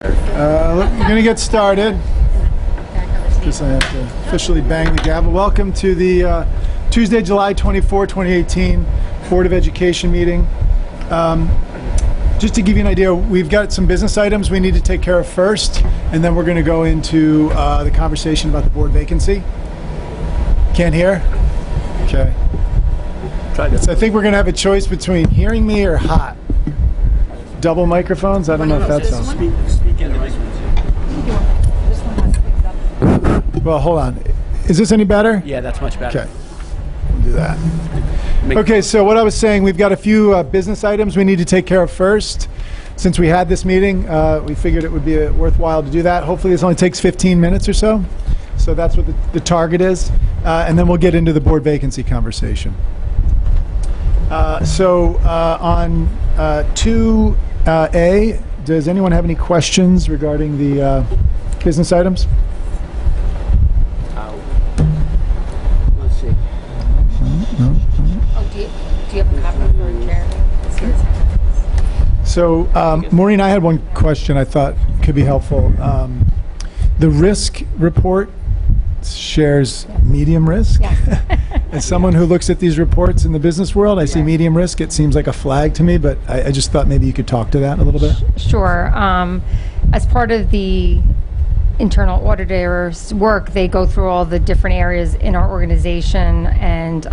We're going to get started. Guess I have to officially bang the gavel. Welcome to the Tuesday, July 24, 2018 Board of Education meeting. Just to give you an idea, we've got some business items we need to take care of first, and then we're going to go into the conversation about the board vacancy. Can't hear? Okay. So I think we're going to have a choice between hearing me or hot. Double microphones? I don't know if that sounds... Speak into this one. Well, hold on. Is this any better? Yeah, that's much better. Okay. We'll do that. Okay, so what I was saying, we've got a few business items we need to take care of first. Since we had this meeting, we figured it would be worthwhile to do that. Hopefully this only takes 15 minutes or so. So that's what the target is. And then we'll get into the board vacancy conversation. On 2A, does anyone have any questions regarding the business items? Let's see. Oh, do you have a copy for Jeremy? So, Maureen, I had one question I thought could be helpful. The risk report shares medium risk. Yes. As someone who looks at these reports in the business world, I see medium risk. It seems like a flag to me, but I just thought maybe you could talk to that a little bit. Sure. As part of the internal auditor's work, they go through all the different areas in our organization and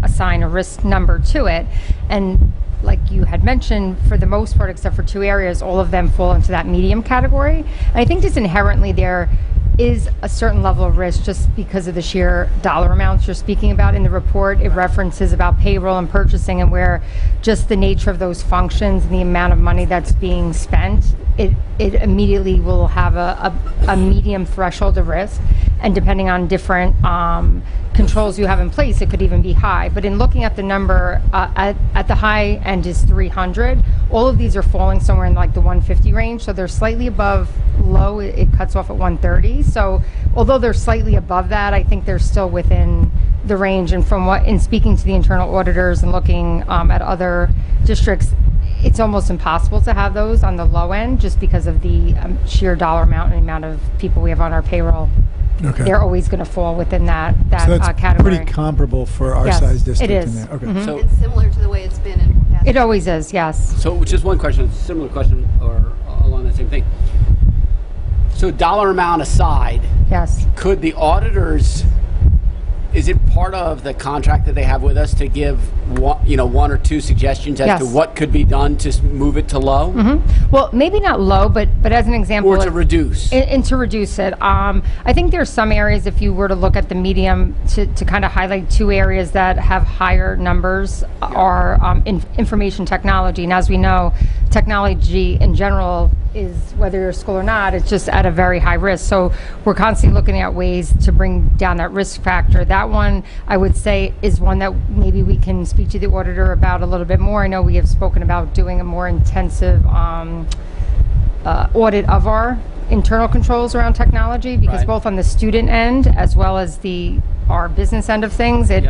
assign a risk number to it. And like you had mentioned, for the most part, except for two areas, all of them fall into that medium category. And I think just inherently there is a certain level of risk just because of the sheer dollar amounts you're speaking about in the report. It references about payroll and purchasing, and where just the nature of those functions and the amount of money that's being spent, it immediately will have a medium threshold of risk. And depending on different controls you have in place, it could even be high. But in looking at the number, at the high end is 300. All of these are falling somewhere in like the 150 range, so they're slightly above low. It cuts off at 130. So although they're slightly above that, I think they're still within the range. And from what, in speaking to the internal auditors and looking at other districts, it's almost impossible to have those on the low end just because of the sheer dollar amount and amount of people we have on our payroll. Okay. They're always going to fall within that So that's category. pretty comparable for our Yes, size district. it is. In there. Okay. Mhm. So, It's similar to the way it's been in past. It always is, yes. so just one question, a similar question, or along the same thing. So dollar amount aside, Yes. could the auditors, is it part of the contract that they have with us to give one or two suggestions as Yes. to what could be done to move it to low? Well, maybe not low, but as an example. Or to reduce? And to reduce it. I think there's some areas, if you were to look at the medium, to kind of highlight two areas that have higher numbers are information technology. And as we know, technology in general is, whether you're a school or not, it's just at a very high risk. So we're constantly looking at ways to bring down that risk factor. That one, I would say, is one that maybe we can speak to the auditor about a little bit more. I know we have spoken about doing a more intensive audit of our internal controls around technology, because Right. both on the student end as well as our business end of things, it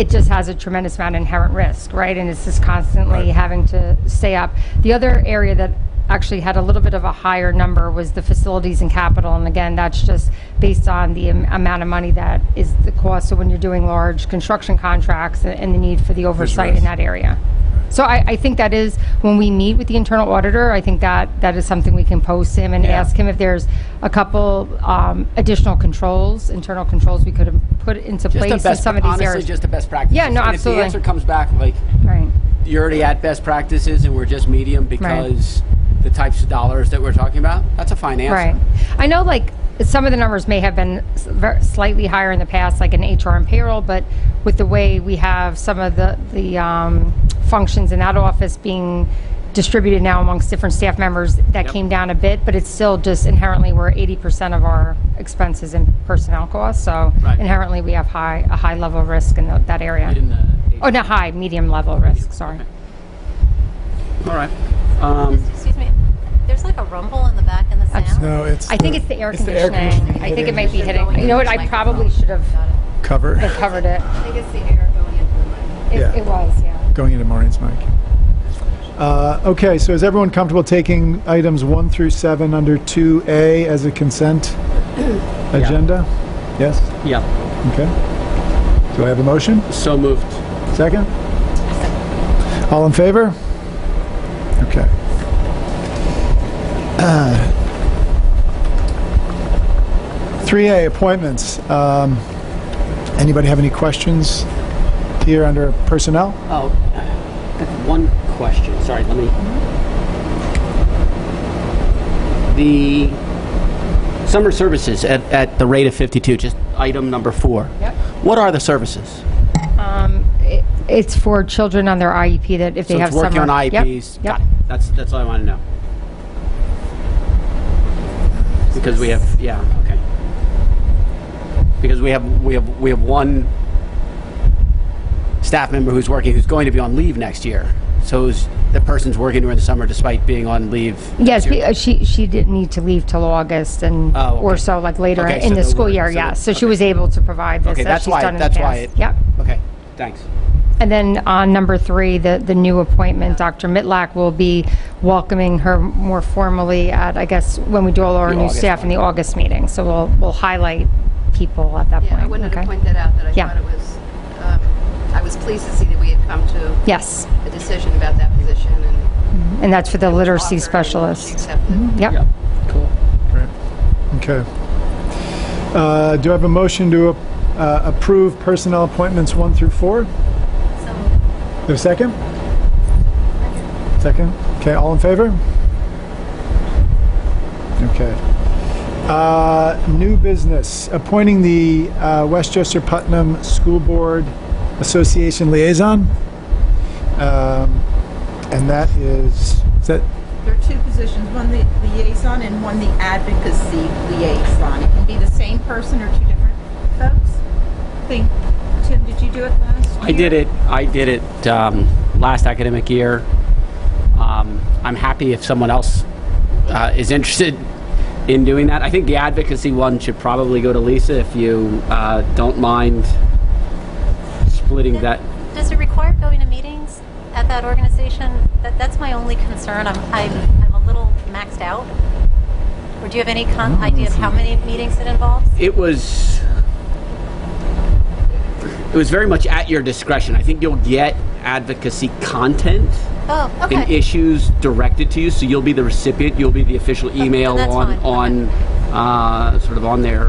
just has a tremendous amount of inherent risk, right? And it's just constantly having to stay up. The other area that actually had a little bit of a higher number was the facilities and capital, and again, that's just based on the amount of money that is the cost. So when you're doing large construction contracts and the need for the oversight in that area. So I think that is, when we meet with the internal auditor, I think that is something we can post him and ask him if there's a couple additional controls, internal controls we could have put into place in some of these honestly, areas. just a best practice. Yeah, no, And absolutely. if the answer comes back like, Right. you're already at best practices and we're just medium because the types of dollars that we're talking about, that's a fine answer. Right. I know, like, some of the numbers may have been slightly higher in the past, like in HR and payroll, but with the way we have some of the functions in that office being distributed now amongst different staff members, that came down a bit, but it's still just inherently we're 80% of our expenses in personnel costs, so inherently we have a high level of risk in that area. In the No, high, medium level risk, sorry. Okay. All right. Excuse me. There's like a rumble in the back in the sound. No, I think it's the air it's the air conditioning. conditioning I think it might be hitting. hitting. You know what? I probably should have covered covered it. I think it's the air going into the mic. It was, yeah. going into Maureen's mic. Okay, so is everyone comfortable taking items 1 through 7 under 2A as a consent agenda? Yes? Yep. Okay. Do I have a motion? So moved. Second? All in favor? Okay. 3A, appointments. Anybody have any questions here under personnel? Oh, I have one question. Sorry, let me. The summer services at the rate of 52, just item number 4. Yep. What are the services? It's for children on their IEP that if they So have it's working summer. on IEPs. Yep. Got it. That's all I want to know. Because we have, yeah, okay. Because we have one staff member who's going to be on leave next year. So the person's working during the summer despite being on leave. Yes, next year. she didn't need to leave till August and Oh, okay. or so, like later Okay, in so the the school word- year. so Yes, the- so she was able to provide this Okay, as that's she's why- done in that's the why past. it- Yep. Okay, thanks. And then on number 3, the new appointment, Dr. Mitlack will be welcoming her more formally at, I guess, when we do all our The new August staff in the one. August meeting. So we'll highlight people at that point. Yeah, I wanted okay? to point that out, that I Yeah. thought it was, I was pleased to see that we had come to Yes, a decision about that position, and and that's for the it was literacy offered and specialist. she accepted. Yep. Yeah, cool. Great. Okay. Do I have a motion to approve personnel appointments 1 through 4? Do I have a second? Second. Okay, all in favor? Okay. New business, appointing the Westchester Putnam School Board Association Liaison. And that is that, There are 2 positions, one the liaison and one the advocacy liaison. It can be the same person or 2 different folks. Tim, did you do it last year? I did it last academic year. I'm happy if someone else is interested in doing that. I think the advocacy one should probably go to Lisa if you don't mind splitting that. Does it require going to meetings at that organization? That's my only concern. I'm a little maxed out. Or do you have any idea of how many meetings it involves? It was very much at your discretion. I think you'll get advocacy content Oh, and okay. issues directed to you, so you'll be the recipient. You'll be the official email that's fine. sort of on their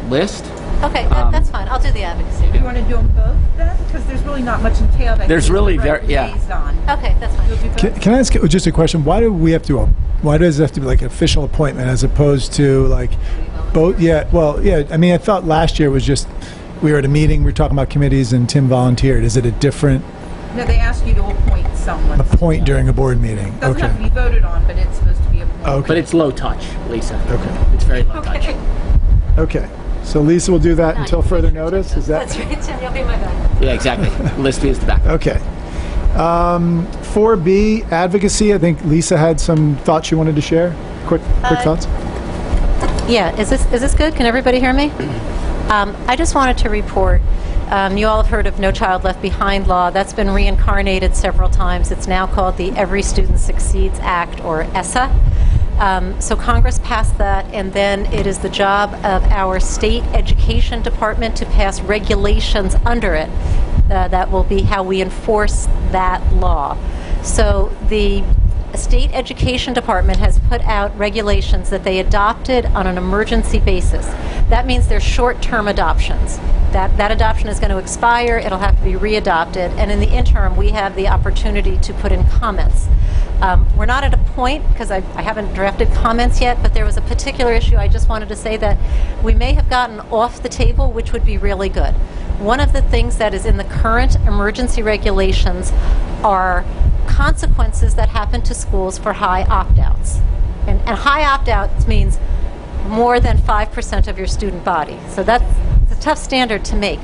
list. Okay, that's fine. I'll do the advocacy. You want to do them both then? Because there's really not much entailed. There's really yeah. Liaison. Okay, that's fine. You'll do both? can I ask just a question? Why do we have to, why does it have to be like an official appointment as opposed to like both? Yeah, well, yeah, I mean, I thought last year was just, we were at a meeting, we were talking about committees and Tim volunteered. Is it a different No, they ask you to appoint someone. appoint during a board meeting? It doesn't Okay. have to be voted on, but it's supposed to be appointed. Okay. But it's low touch, Lisa. Okay. It's very low touch. Okay. Okay. So Lisa will do that until further notice? Is that? That's right, Tim. You'll be my guy. Yeah, exactly. List me as the back. Okay. 4B, advocacy. I think Lisa had some thoughts she wanted to share. Quick thoughts? Yeah, is this good? Can everybody hear me? I just wanted to report, you all have heard of No Child Left Behind law. That's been reincarnated several times. It's now called the Every Student Succeeds Act, or ESSA. So Congress passed that, and then it is the job of our state education department to pass regulations under it. That will be how we enforce that law. So the state education department has put out regulations that they adopted on an emergency basis. That means they're short-term adoptions. That adoption is going to expire, it'll have to be readopted, and in the interim we have the opportunity to put in comments. We're not at a point, because I haven't drafted comments yet, but there was a particular issue I just wanted to say that we may have gotten off the table, which would be really good. One of the things that is in the current emergency regulations are consequences that happen to schools for high opt-outs. And high opt-outs means more than 5% of your student body. So that's a tough standard to make.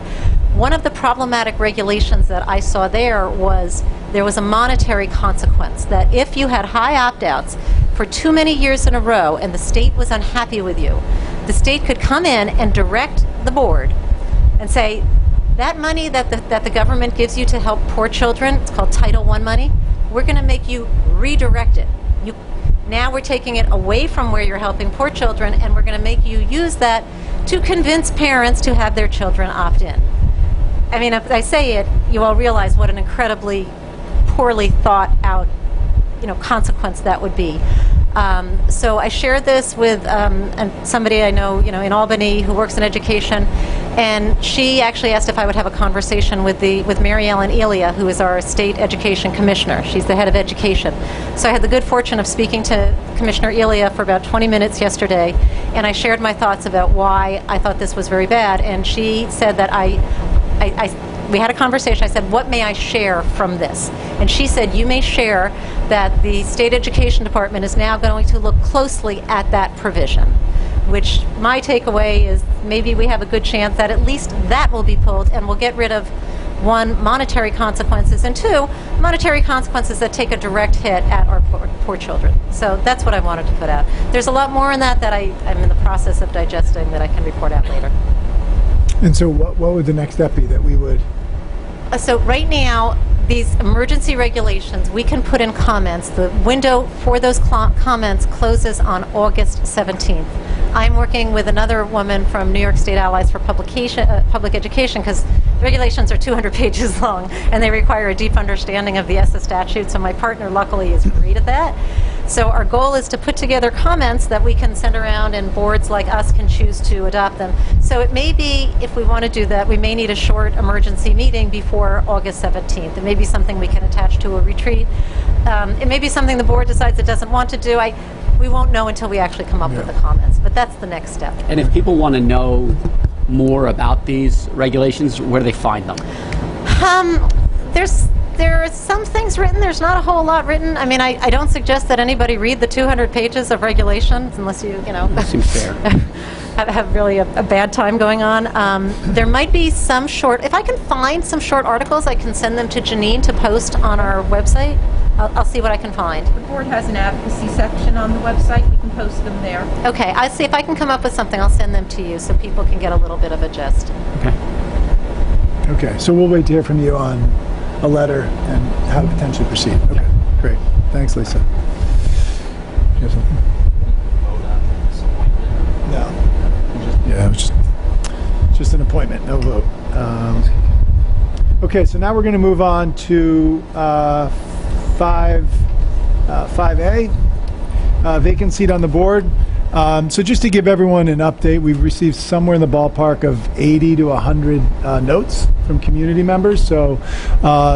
One of the problematic regulations that I saw there was a monetary consequence, that if you had high opt-outs for too many years in a row and the state was unhappy with you, the state could come in and direct the board and say, that money that the government gives you to help poor children, it's called Title I money, we're going to make you redirect it. Now we're taking it away from where you're helping poor children, and we're going to make you use that to convince parents to have their children opt in. I mean, if I say it, you all realize what an incredibly poorly thought out, consequence that would be. So I shared this with somebody I know, in Albany who works in education, and she actually asked if I would have a conversation with Mary Ellen Elia, who is our state education commissioner. She's the head of education. So I had the good fortune of speaking to Commissioner Elia for about 20 minutes yesterday, and I shared my thoughts about why I thought this was very bad. And she said that we had a conversation. I said, what may I share from this? And she said, you may share that the State Education Department is now going to look closely at that provision, which my takeaway is maybe we have a good chance that at least that will be pulled, and we'll get rid of, one, monetary consequences, and two, monetary consequences that take a direct hit at our poor children. So that's what I wanted to put out. There's a lot more in that I'm in the process of digesting that I can report out later. And so what would the next step be that we would? So right now, these emergency regulations, we can put in comments. The window for those comments closes on August 17th. I'm working with another woman from New York State Allies for Public Education, because regulations are 200 pages long and they require a deep understanding of the ESSA statute, so my partner luckily is great at that. So our goal is to put together comments that we can send around, and boards like us can choose to adopt them. So it may be, if we want to do that, we may need a short emergency meeting before August 17th. It may be something we can attach to a retreat. It may be something the board decides it doesn't want to do. We won't know until we actually come up with the comments, but that's the next step. And if people want to know more about these regulations, where do they find them? There are some things written. There's not a whole lot written. I mean, I don't suggest that anybody read the 200 pages of regulations unless you That seems fair. have really a bad time going on. There might be some short, if I can find some short articles, I can send them to Janine to post on our website. I'll see what I can find. The board has an advocacy section on the website. We can post them there. Okay, I'll see if I can come up with something. I'll send them to you so people can get a little bit of a gist. Okay. Okay, so we'll wait to hear from you on a letter and how to potentially proceed. Okay, great. Thanks, Lisa. You have something? No. Yeah, it was just an appointment, no vote. Okay, so now we're going to move on to 5A, vacant seat on the board. So just to give everyone an update, we've received somewhere in the ballpark of 80 to 100 notes from community members. So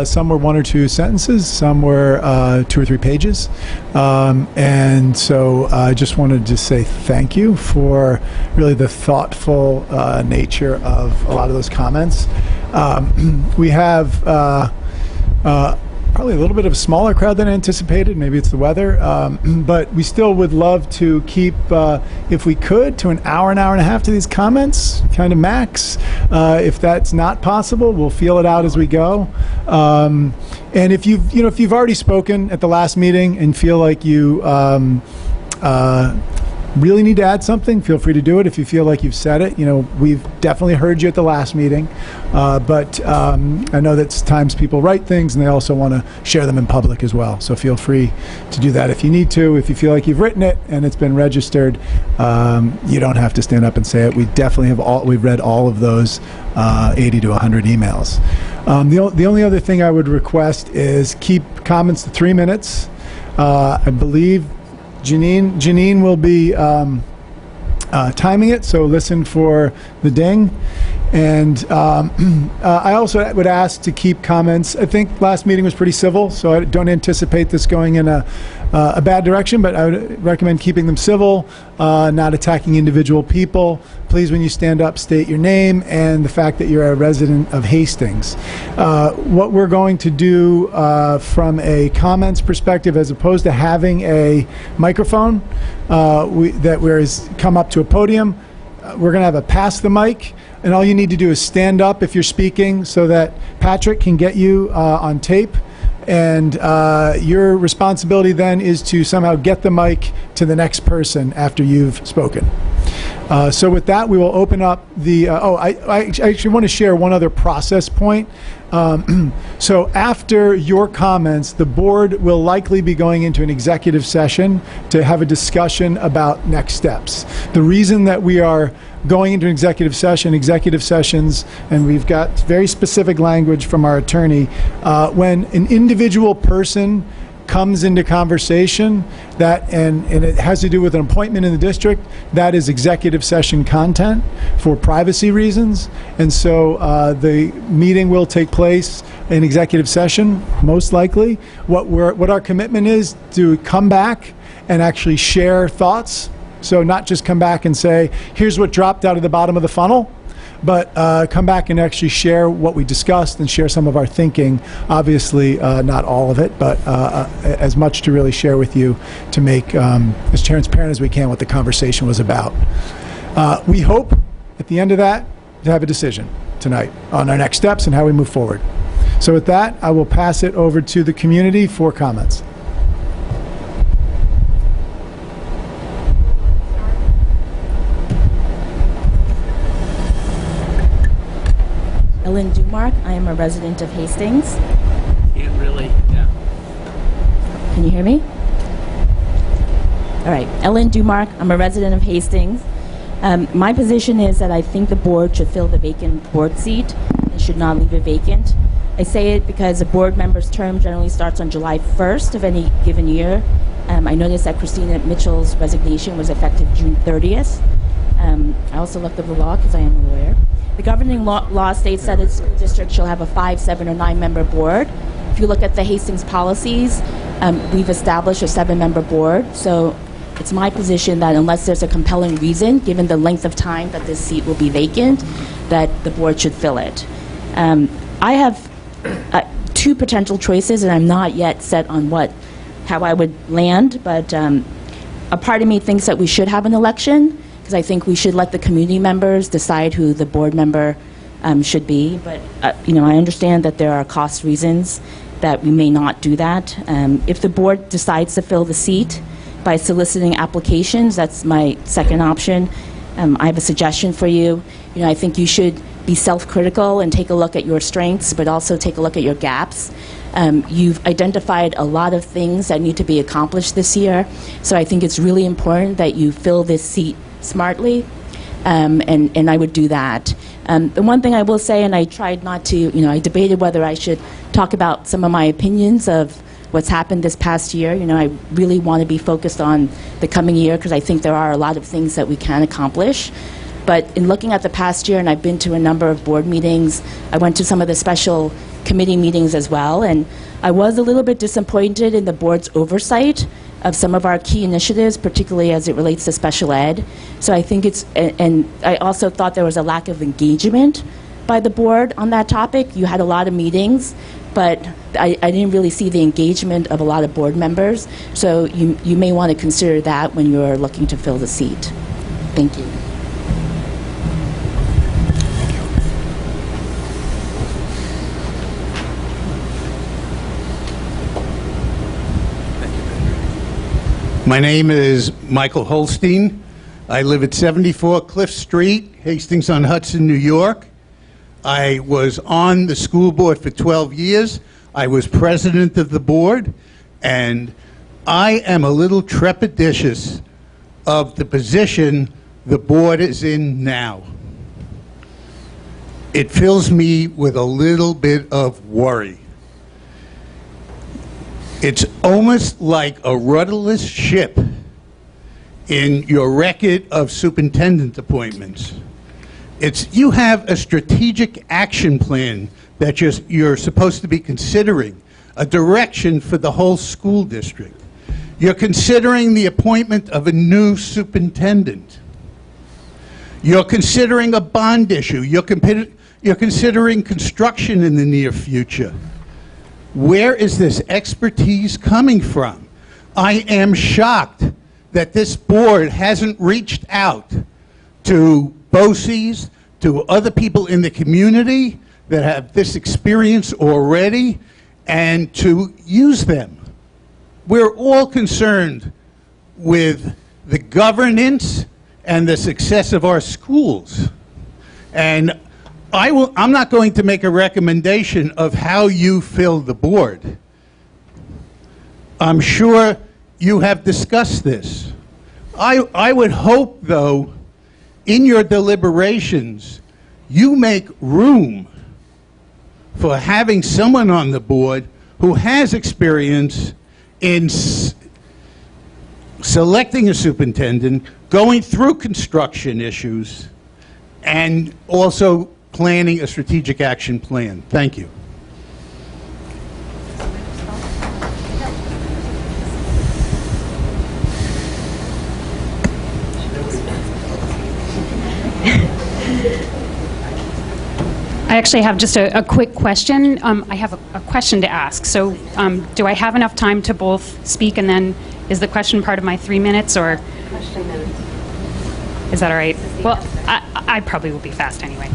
some were 1 or 2 sentences, some were 2 or 3 pages. And so I just wanted to say thank you for really the thoughtful nature of a lot of those comments. We have probably a little bit of a smaller crowd than anticipated. Maybe it's the weather, but we still would love to keep, if we could, to an hour and a half to these comments, kind of max. If that's not possible, we'll feel it out as we go. And if you've already spoken at the last meeting and feel like you really need to add something, feel free to do it. If you feel like you've said it, we've definitely heard you at the last meeting, but I know that times people write things and they also want to share them in public as well. So feel free to do that if you need to. If you feel like you've written it and it's been registered, you don't have to stand up and say it. We definitely we've read all of those 80 to 100 emails. The only other thing I would request is keep comments to 3 minutes. I believe Janine will be timing it, so listen for the ding. And I also would ask to keep comments. I think last meeting was pretty civil, so I don't anticipate this going in a bad direction, but I would recommend keeping them civil, not attacking individual people. Please, when you stand up, state your name and the fact that you're a resident of Hastings. What we're going to do from a comments perspective, as opposed to having a microphone whereas come up to a podium, we're going to have a pass the mic, and all you need to do is stand up if you're speaking so that Patrick can get you on tape. And your responsibility then is to somehow get the mic to the next person after you've spoken. So with that, we will open up the, I actually want to share one other process point. So after your comments, the board will likely be going into an executive session to have a discussion about next steps. The reason that we are going into an executive sessions, and we've got very specific language from our attorney, when an individual person comes into conversation and it has to do with an appointment in the district, that is executive session content for privacy reasons. And so the meeting will take place in executive session, most likely. What our commitment is to come back and actually share thoughts. So not just come back and say, here's what dropped out of the bottom of the funnel, but come back and actually share what we discussed and share some of our thinking. Obviously, not all of it, but as much to really share with you to make as transparent as we can what the conversation was about. We hope at the end of that to have a decision tonight on our next steps and how we move forward. So with that, I will pass it over to the community for comments. Ellen Dumark. I am a resident of Hastings. Can't really, yeah. Can you hear me? All right. Ellen Dumark. I'm a resident of Hastings. My position is that I think the board should fill the vacant board seat and should not leave it vacant. I say it because a board member's term generally starts on July 1st of any given year. I noticed that Christina Mitchell's resignation was effective June 30th. I also looked up the law because I am a lawyer. The governing law states that its school district shall have a 5, 7, or 9-member board. If you look at the Hastings policies, we've established a 7-member board. So it's my position that unless there's a compelling reason, given the length of time that this seat will be vacant, that the board should fill it. I have 2 potential choices, and I'm not yet set on how I would land, but a part of me thinks that we should have an election, because I think we should let the community members decide who the board member should be. But I understand that there are cost reasons that we may not do that. If the board decides to fill the seat by soliciting applications, that's my second option. I have a suggestion for you. I think you should be self-critical and take a look at your strengths, but also take a look at your gaps. You've identified a lot of things that need to be accomplished this year, so I think it's really important that you fill this seat smartly, and I would do that. The one thing I will say, and I tried not to, I debated whether I should talk about some of my opinions of what's happened this past year. I really want to be focused on the coming year because I think there are a lot of things that we can accomplish. But in looking at the past year, and I've been to a number of board meetings, I went to some of the special committee meetings as well, and I was a little bit disappointed in the board's oversight of some of our key initiatives, particularly as it relates to special ed. So I think and I also thought there was a lack of engagement by the board on that topic. You had a lot of meetings, but I didn't really see the engagement of a lot of board members. So you may want to consider that when you're looking to fill the seat. Thank you. My name is Michael Holstein. I live at 74 Cliff Street, Hastings-on-Hudson, New York. I was on the school board for 12 years. I was president of the board, and I am a little trepidatious of the position the board is in now. It fills me with a little bit of worry. It's almost like a rudderless ship in your record of superintendent appointments. You have a strategic action plan that you're supposed to be considering, a direction for the whole school district. You're considering the appointment of a new superintendent. You're considering a bond issue. You're considering construction in the near future. Where is this expertise coming from? I am shocked that this board hasn't reached out to BOCES, to other people in the community that have this experience already, and to use them. We're all concerned with the governance and the success of our schools. And I'm not going to make a recommendation of how you fill the board. I'm sure you have discussed this. I would hope, though, in your deliberations, you make room for having someone on the board who has experience in selecting a superintendent, going through construction issues, and also planning a strategic action plan. Thank you. I actually have just a quick question. I have a question to ask. So do I have enough time to both speak, and then is the question part of my 3 minutes, or? Is that all right? Well, I probably will be fast anyway.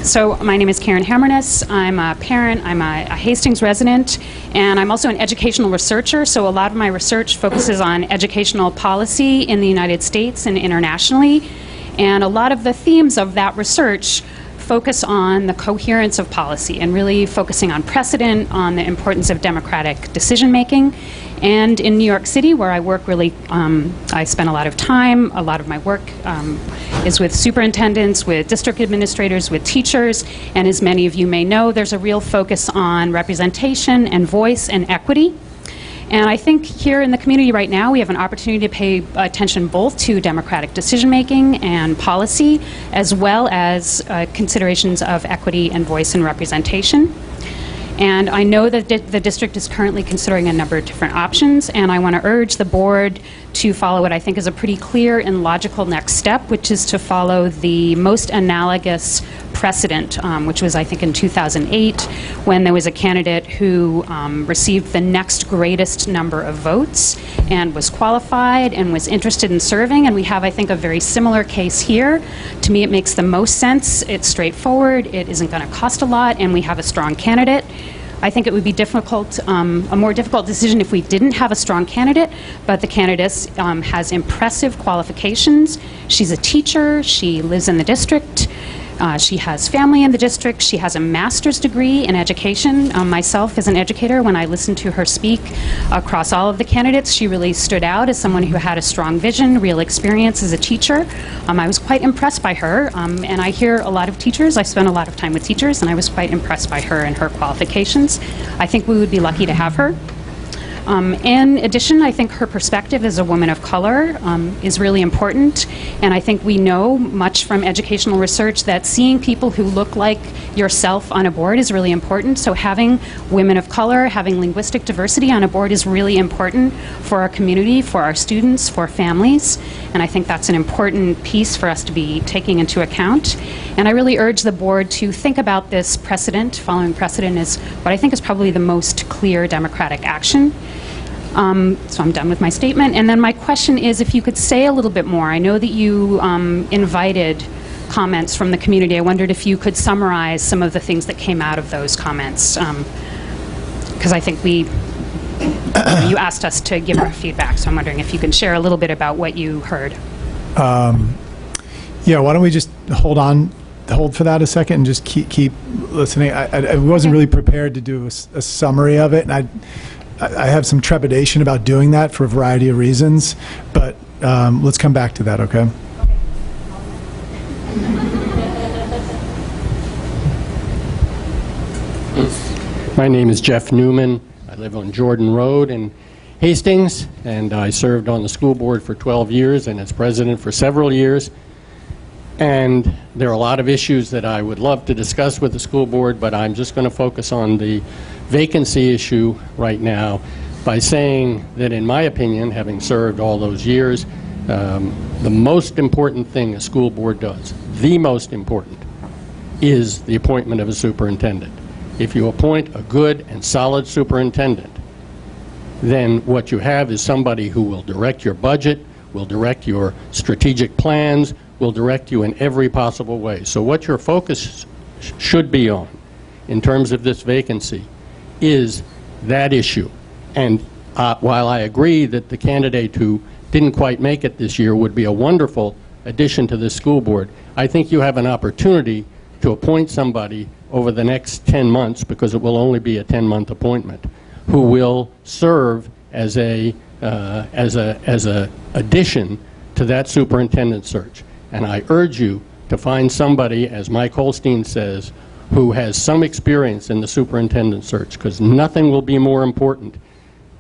So my name is Karen Hammerness. I'm a parent. I'm a Hastings resident, and I'm also an educational researcher. So a lot of my research focuses on educational policy in the United States and internationally. And a lot of the themes of that research focus on the coherence of policy and really focusing on precedent, on the importance of democratic decision making. And in New York City, where I work, really, I spend a lot of time. A lot of my work is with superintendents, with district administrators, with teachers. And as many of you may know, there's a real focus on representation and voice and equity. And I think here in the community right now, we have an opportunity to pay attention both to democratic decision-making and policy, as well as considerations of equity and voice and representation. And I know that the district is currently considering a number of different options, and I want to urge the board to follow what I think is a pretty clear and logical next step, which is to follow the most analogous precedent, which was, I think, in 2008, when there was a candidate who received the next greatest number of votes and was qualified and was interested in serving. And we have, I think, a very similar case here. To me, it makes the most sense. It's straightforward. It isn't going to cost a lot, and we have a strong candidate. I think it would be difficult, a more difficult decision if we didn't have a strong candidate, but the candidate has impressive qualifications. She's a teacher. She lives in the district. She has family in the district. She has a master's degree in education. Myself, as an educator, when I listened to her speak across all of the candidates, she really stood out as someone who had a strong vision, real experience as a teacher. I was quite impressed by her, and I hear a lot of teachers. I spend a lot of time with teachers, and I was quite impressed by her and her qualifications. I think we would be lucky to have her. In addition, I think her perspective as a woman of color is really important, and I think we know much from educational research that seeing people who look like yourself on a board is really important. So having women of color, having linguistic diversity on a board is really important for our community, for our students, for families, and I think that's an important piece for us to be taking into account. And I really urge the board to think about this precedent. Following precedent is what I think is probably the most clear democratic action. So I'm done with my statement. And then my question is, if you could say a little bit more. I know that you invited comments from the community. I wondered if you could summarize some of the things that came out of those comments, because I think you asked us to give our feedback. So I'm wondering if you can share a little bit about what you heard. Yeah, why don't we just hold for that a second and just keep listening. I wasn't really prepared to do a summary of it, and I have some trepidation about doing that for a variety of reasons, but let's come back to that, okay? My name is Jeff Newman. I live on Jordan Road in Hastings, and I served on the school board for 12 years and as president for several years. And there are a lot of issues that I would love to discuss with the school board, but I'm just going to focus on the vacancy issue right now by saying that, in my opinion, having served all those years, the most important thing a school board does, the most important, is the appointment of a superintendent. If you appoint a good and solid superintendent, then what you have is somebody who will direct your budget, will direct your strategic plans, will direct you in every possible way. So what your focus should be on in terms of this vacancy is that issue. And while I agree that the candidate who didn't quite make it this year would be a wonderful addition to this school board, I think you have an opportunity to appoint somebody over the next 10 months, because it will only be a 10-month appointment, who will serve as a addition to that superintendent search. And I urge you to find somebody, as Mike Holstein says, who has some experience in the superintendent search, because nothing will be more important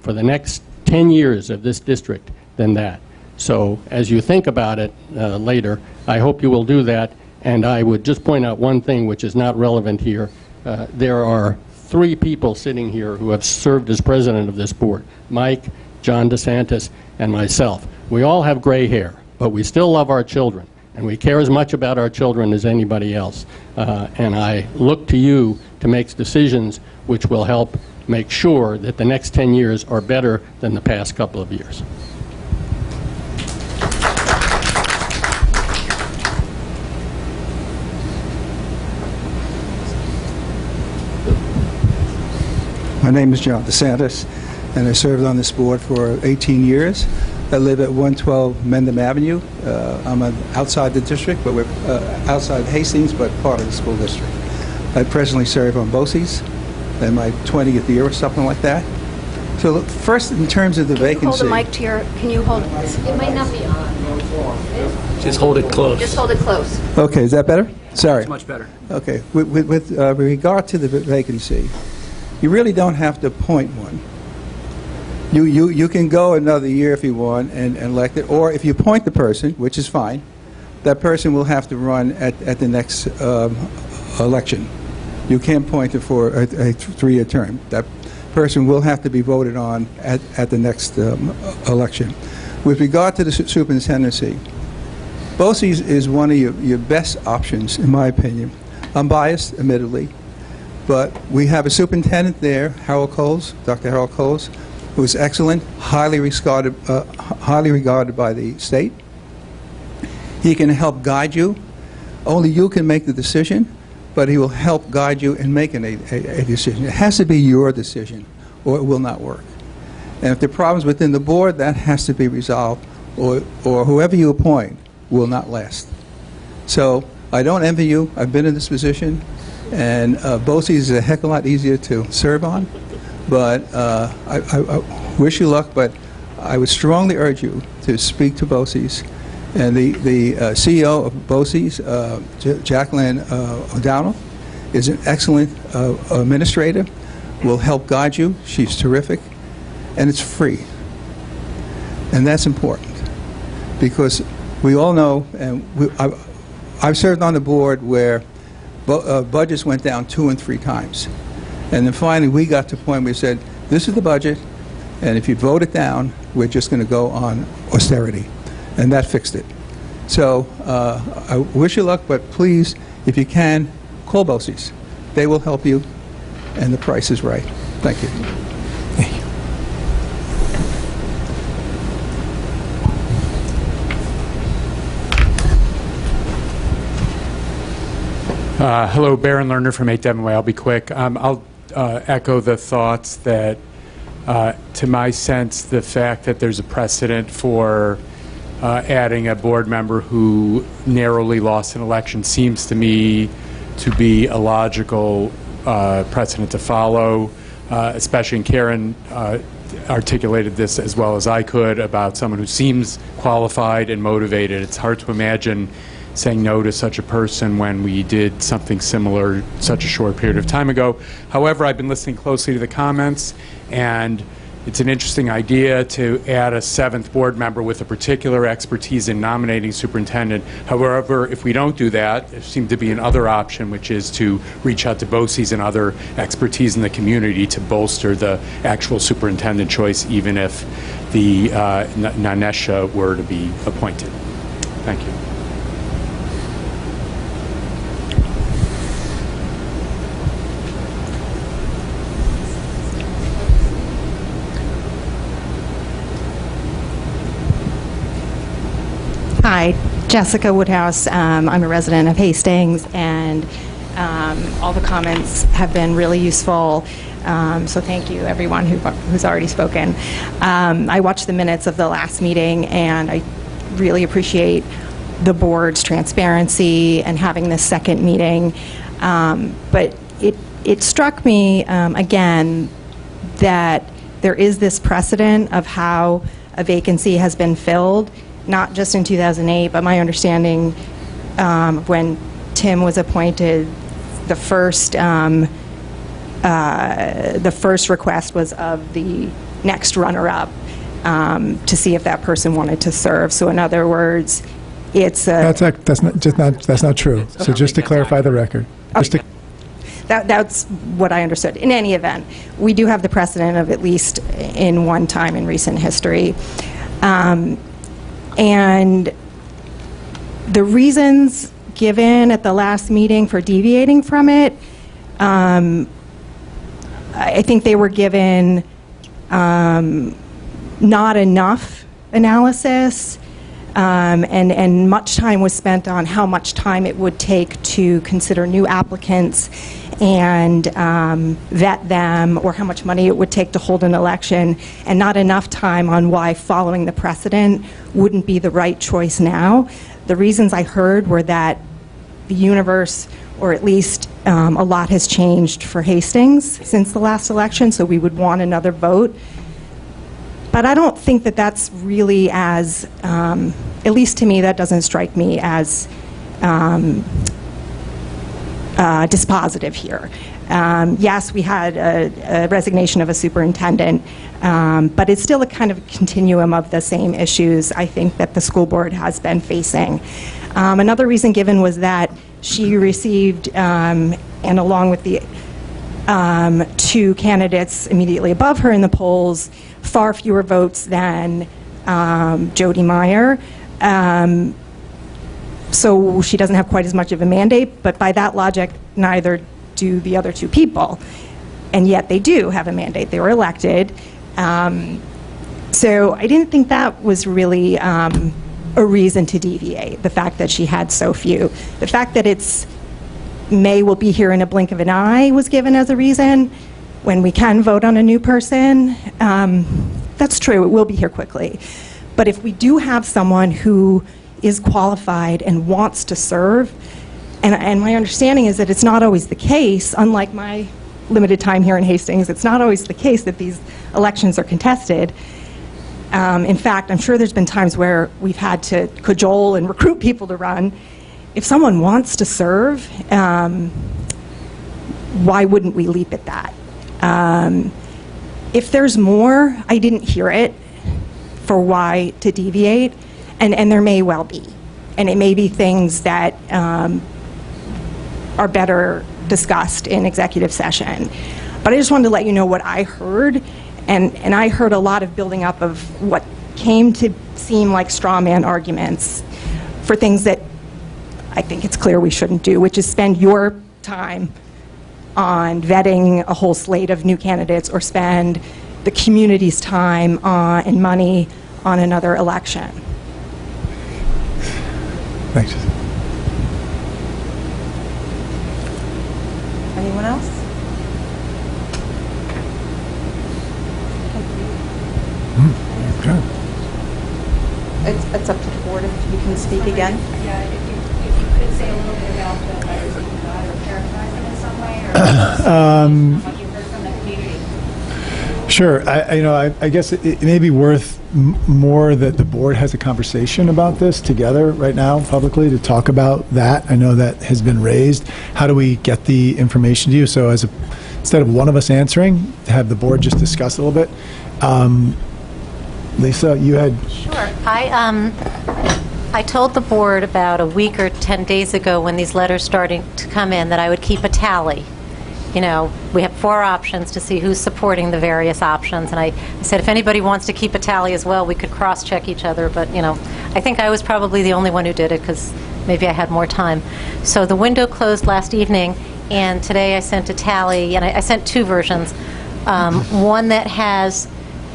for the next 10 years of this district than that. So as you think about it later, I hope you will do that. And I would just point out one thing which is not relevant here. There are 3 people sitting here who have served as president of this board: Mike, John DeSantis, and myself. We all have gray hair, but we still love our children, and we care as much about our children as anybody else. And I look to you to make decisions which will help make sure that the next 10 years are better than the past couple of years. My name is John DeSantis, and I served on this board for 18 years. I live at 112 Mendham Avenue. I'm outside the district, but we're outside Hastings, but part of the school district. I presently serve on BOCES in my 20th year or something like that. So look, first, in terms of the vacancy... Hold the mic to your... Can you hold... It might not be on. Just hold it close. Just hold it close. Okay, is that better? Sorry. It's much better. Okay. With regard to the vacancy, you really don't have to appoint one. You can go another year if you want and elect it, or if you appoint the person, which is fine, that person will have to run at the next election. You can't appoint it for a 3-year term. That person will have to be voted on at the next election. With regard to the superintendency, BOCES is one of your best options, in my opinion. I'm biased, admittedly, but we have a superintendent there, Harold Coles, Dr. Harold Coles, who is excellent, highly regarded by the state. He can help guide you. Only you can make the decision, but he will help guide you in making a decision. It has to be your decision, or it will not work. And if there are problems within the board, that has to be resolved, or whoever you appoint will not last. So I don't envy you. I've been in this position, and BOCES is a heck of a lot easier to serve on. But I wish you luck, but I would strongly urge you to speak to BOCES. And the CEO of BOCES, Jacqueline O'Donnell, is an excellent administrator, will help guide you. She's terrific. And it's free. And that's important. Because we all know, and I've served on the board where budgets went down 2 and 3 times. And then finally we got to the point where we said, this is the budget, and if you vote it down, we're just going to go on austerity. And that fixed it. So I wish you luck, but please, if you can, call BOCES. They will help you, and the price is right. Thank you. Thank you. Hello, Baron Lerner from 8 Devon Way. I'll be quick. I'll echo the thoughts that, to my sense, the fact that there's a precedent for adding a board member who narrowly lost an election seems to me to be a logical precedent to follow, especially in Karen articulated this as well as I could about someone who seems qualified and motivated. It's hard to imagine saying no to such a person when we did something similar such a short period of time ago. However, I've been listening closely to the comments, and it's an interesting idea to add a 7th board member with a particular expertise in nominating superintendent. However, if we don't do that, there seems to be another option, which is to reach out to BOCES and other expertise in the community to bolster the actual superintendent choice, even if the Nanesha were to be appointed. Thank you. Hi, Jessica Woodhouse. I'm a resident of Hastings, and all the comments have been really useful. So thank you, everyone who's already spoken. I watched the minutes of the last meeting, and I really appreciate the board's transparency and having this second meeting. But it struck me, again, that there is this precedent of how a vacancy has been filled, not just in 2008, but my understanding when Tim was appointed, the first request was of the next runner-up to see if that person wanted to serve. So in other words, it's a... That's not true. So just to clarify the record. That's what I understood. In any event, we do have the precedent of at least in one time in recent history. And the reasons given at the last meeting for deviating from it, I think they were given not enough analysis, and much time was spent on how much time it would take to consider new applicants and vet them, or how much money it would take to hold an election, and not enough time on why following the precedent wouldn't be the right choice now. The reasons I heard were that the universe, or at least a lot has changed for Hastings since the last election, so we would want another vote. But I don't think that that's really as, at least to me, that doesn't strike me as dispositive here. Yes, we had a resignation of a superintendent, but it's still a kind of continuum of the same issues, I think, that the school board has been facing. Another reason given was that she received, and along with the two candidates immediately above her in the polls, far fewer votes than Jody Meyer. So she doesn't have quite as much of a mandate, but by that logic, neither do the other two people. And yet they do have a mandate. They were elected. So I didn't think that was really a reason to deviate, the fact that she had so few. The fact that it's May will be here in a blink of an eye was given as a reason when we can vote on a new person. That's true, it will be here quickly. But if we do have someone who is qualified and wants to serve, and my understanding is that it's not always the case, unlike my limited time here in Hastings, it's not always the case that these elections are contested. In fact, I'm sure there's been times where we've had to cajole and recruit people to run. If someone wants to serve, why wouldn't we leap at that? If there's more, I didn't hear it for why to deviate, and there may well be. And it may be things that are better discussed in executive session. But I just wanted to let you know what I heard, and I heard a lot of building up of what came to seem like straw man arguments for things that I think it's clear we shouldn't do, which is spend your time on vetting a whole slate of new candidates, or spend the community's time and money on another election. Thanks. Anyone else? Okay. It's up to the board if you can speak again. Yeah, if you could say a little bit about the letters that you got, or characterize them in some way, or what you heard from the community. Sure. I guess it may be worth more that the board has a conversation about this together right now publicly to talk about that. I know that has been raised. How do we get the information to you? So instead of one of us answering, to have the board just discuss a little bit. Lisa, you had... Sure. I told the board about a week or 10 days ago when these letters started to come in that I would keep a tally. You know, we have 4 options to see who's supporting the various options, and I said if anybody wants to keep a tally as well, we could cross-check each other, but, you know, I think I was probably the only one who did it because maybe I had more time. So the window closed last evening, and today I sent a tally, and I sent 2 versions. One that has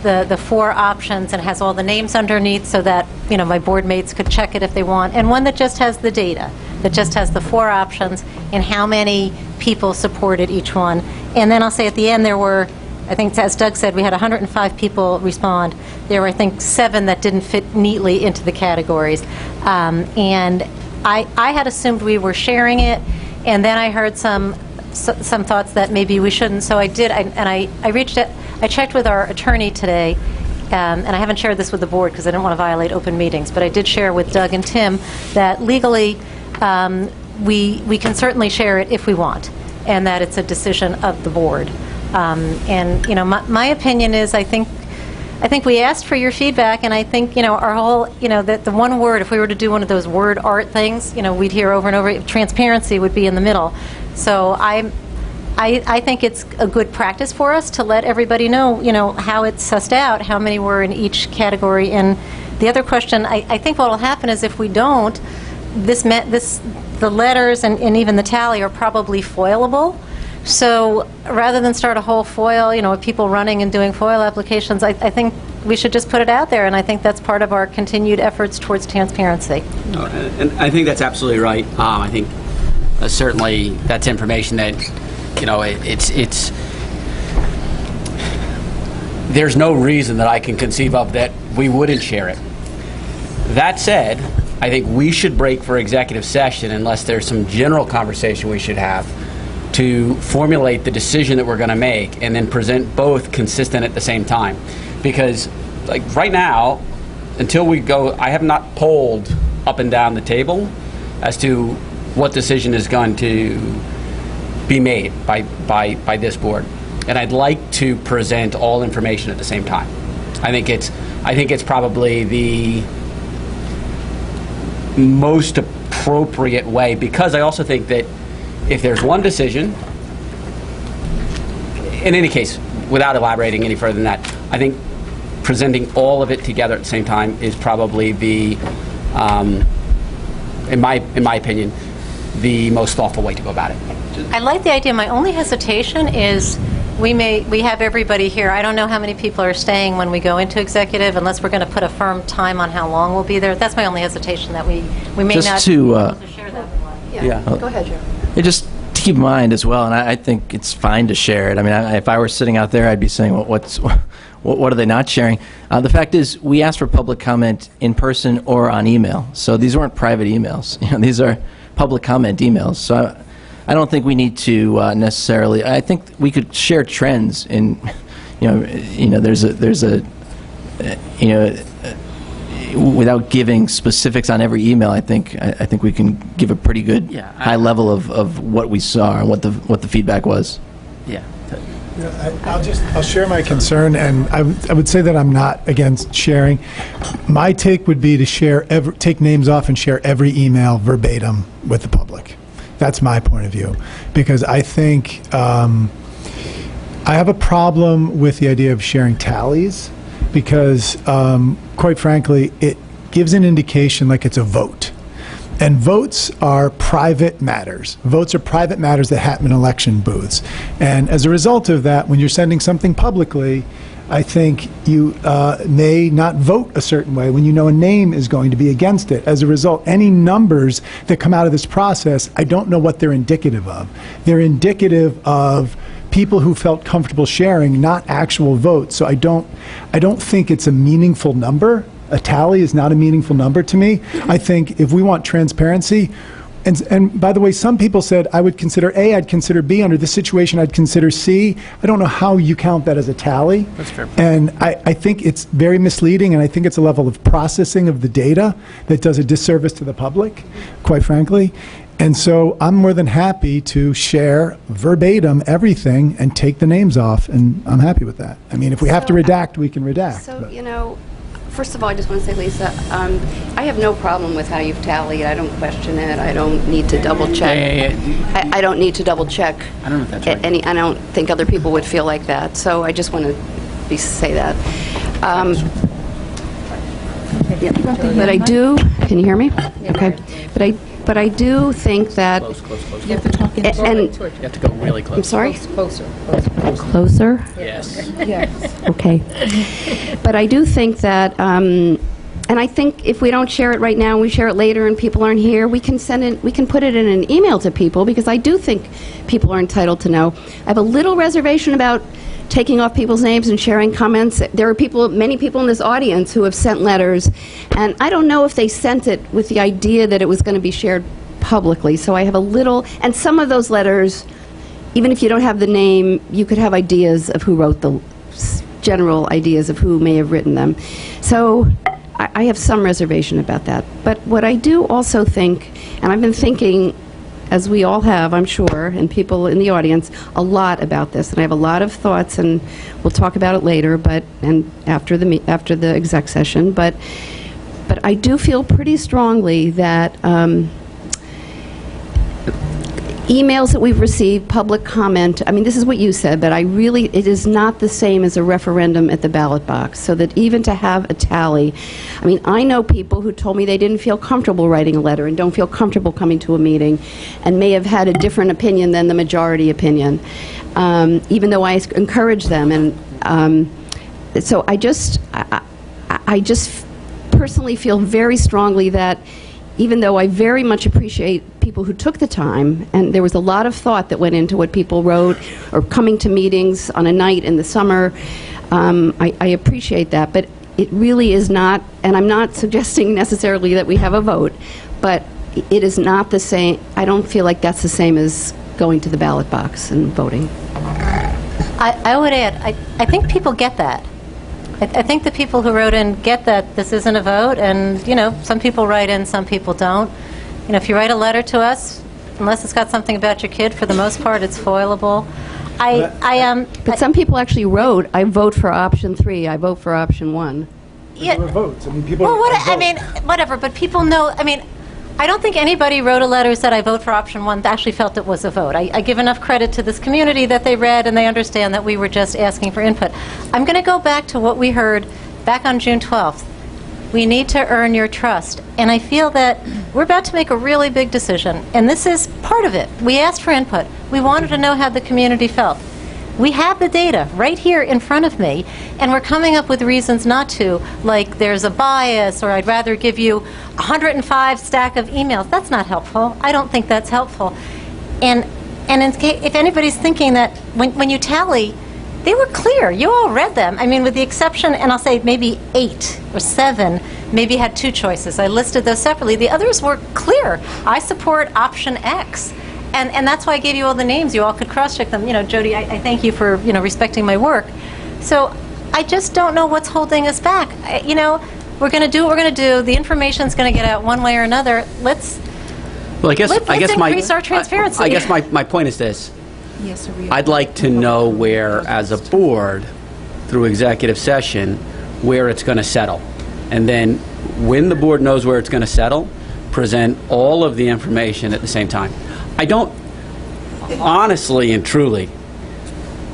the 4 options and has all the names underneath so that, you know, my board mates could check it if they want, and one that just has the data, that just has the 4 options and how many people supported each one. And then I'll say at the end there were I think, as Doug said, we had 105 people respond. There were, I think, 7 that didn't fit neatly into the categories. And I had assumed we were sharing it, and then I heard some thoughts that maybe we shouldn't. So I did, I reached out, I checked with our attorney today, and I haven't shared this with the board because I didn't want to violate open meetings, but I did share with Doug and Tim that legally we can certainly share it if we want, and that it's a decision of the board. And, you know, my opinion is I think we asked for your feedback, and I think, you know, our whole, you know, the one word, if we were to do one of those word art things, you know, we'd hear over and over, transparency would be in the middle. So I think it's a good practice for us to let everybody know, you know, how it's sussed out, how many were in each category. And the other question, I think what will happen is if we don't, the letters and even the tally are probably foilable. So rather than start a whole FOIL, you know, with people running and doing FOIL applications, I think we should just put it out there, and I think that's part of our continued efforts towards transparency. And I think that's absolutely right. I think certainly that's information that, you know, it's there's no reason that I can conceive of that we wouldn't share it. That said, I think we should break for executive session unless there's some general conversation we should have to formulate the decision that we're going to make and then present both consistent at the same time. Because like right now, until we go, I have not polled up and down the table as to what decision is going to be made by this board. And I'd like to present all information at the same time. I think it's probably the most appropriate way, because I also think that if there's one decision, in any case, without elaborating any further than that, I think presenting all of it together at the same time is probably the, in my opinion, the most thoughtful way to go about it. I like the idea. My only hesitation is we have everybody here. I don't know how many people are staying when we go into executive, unless we're going to put a firm time on how long we'll be there. That's my only hesitation, that we may Just not to, be able to share that. Yeah. Go ahead, Joe. Just to keep in mind as well, and I think it's fine to share it. I mean, if I were sitting out there, I'd be saying, well, what are they not sharing? The fact is, we asked for public comment in person or on email. So these weren't private emails. You know, these are public comment emails. So I don't think we need to necessarily. I think we could share trends in, there's a without giving specifics on every email. I think we can give a pretty good high level of what we saw and what the feedback was. Yeah. I'll share my concern, and I would say that I'm not against sharing. My take would be to take names off and share every email verbatim with the public. That's my point of view, because I think I have a problem with the idea of sharing tallies, because quite frankly, it gives an indication like it's a vote. And votes are private matters. Votes are private matters that happen in election booths. And as a result of that, when you're sending something publicly, I think you may not vote a certain way when you know a name is going to be against it. As a result, any numbers that come out of this process, I don't know what they're indicative of. They're indicative of people who felt comfortable sharing, not actual votes. So I don't think it's a meaningful number. A tally is not a meaningful number to me. I think if we want transparency, and by the way, some people said I would consider A, I'd consider B. Under this situation, I'd consider C. I don't know how you count that as a tally. That's fair. And I think it's very misleading, and I think it's a level of processing of the data that does a disservice to the public, quite frankly. And so I'm more than happy to share verbatim everything and take the names off, and I'm happy with that. I mean, if we have to redact, we can redact. So, but. you know, first of all, I just want to say, Lisa, I have no problem with how you've tallied. I don't question it. I don't need to double check. I don't need to double check. I don't know if that's right. I don't think other people would feel like that. So I just want to say that. But I do. Can you hear me? Okay. But I do think that. Close. You have to talk into and you have to go really close. I'm sorry. Closer. Closer. Yes. Yes. Okay. But I do think that, and I think if we don't share it right now, we share it later and people aren't here, we can put it in an email to people, because I do think people are entitled to know. I have a little reservation about taking off people's names and sharing comments. There are many people in this audience who have sent letters, and I don't know if they sent it with the idea that it was going to be shared publicly. So I have a little, and some of those letters, even if you don't have the name, you could have ideas of who wrote the general ideas of who may have written them. So I have some reservation about that. But what I do also think, and I've been thinking, as we all have, I'm sure, and people in the audience, a lot about this, and I have a lot of thoughts, and we'll talk about it later, and after the exec session. But I do feel pretty strongly that emails that we've received, public comment, I mean, this is what you said, but it is not the same as a referendum at the ballot box, so that even to have a tally, I mean, I know people who told me they didn't feel comfortable writing a letter and don't feel comfortable coming to a meeting and may have had a different opinion than the majority opinion, even though I encourage them. And so I just personally feel very strongly that even though I very much appreciate people who took the time, and there was a lot of thought that went into what people wrote, or coming to meetings on a night in the summer, I appreciate that, but it really is not, and I'm not suggesting necessarily that we have a vote, but it is not the same. I don't feel like that's the same as going to the ballot box and voting. I would add, I think people get that. I think the people who wrote in get that this isn't a vote, and, you know, some people write in, some people don't. You know, if you write a letter to us, unless it's got something about your kid, for the most part, it's foilable. But some people actually wrote, I vote for option 3, I vote for option 1. There were votes. I mean, people. Well, whatever, but people know, I mean, I don't think anybody wrote a letter said I vote for option 1 that actually felt it was a vote. I give enough credit to this community that they read and they understand that we were just asking for input. I'm going to go back to what we heard back on June 12th. We need to earn your trust. And I feel that we're about to make a really big decision, and this is part of it. We asked for input. We wanted to know how the community felt. We have the data right here in front of me, and we're coming up with reasons not to, like there's a bias, or I'd rather give you 105 stack of emails. That's not helpful. I don't think that's helpful. And if anybody's thinking that when you tally, they were clear. You all read them. I mean, with the exception, and I'll say maybe 8 or 7, maybe had 2 choices. I listed those separately. The others were clear. I support option X. And that's why I gave you all the names. You all could cross-check them. You know, Jody, I thank you for, you know, respecting my work. So I just don't know what's holding us back. You know, we're going to do what we're going to do. The information's going to get out one way or another. Let's increase our transparency. I guess my point is this. Yes, I'd like to know where, as a board, through executive session, where it's going to settle. And then when the board knows where it's going to settle, present all of the information at the same time. I don't, honestly and truly,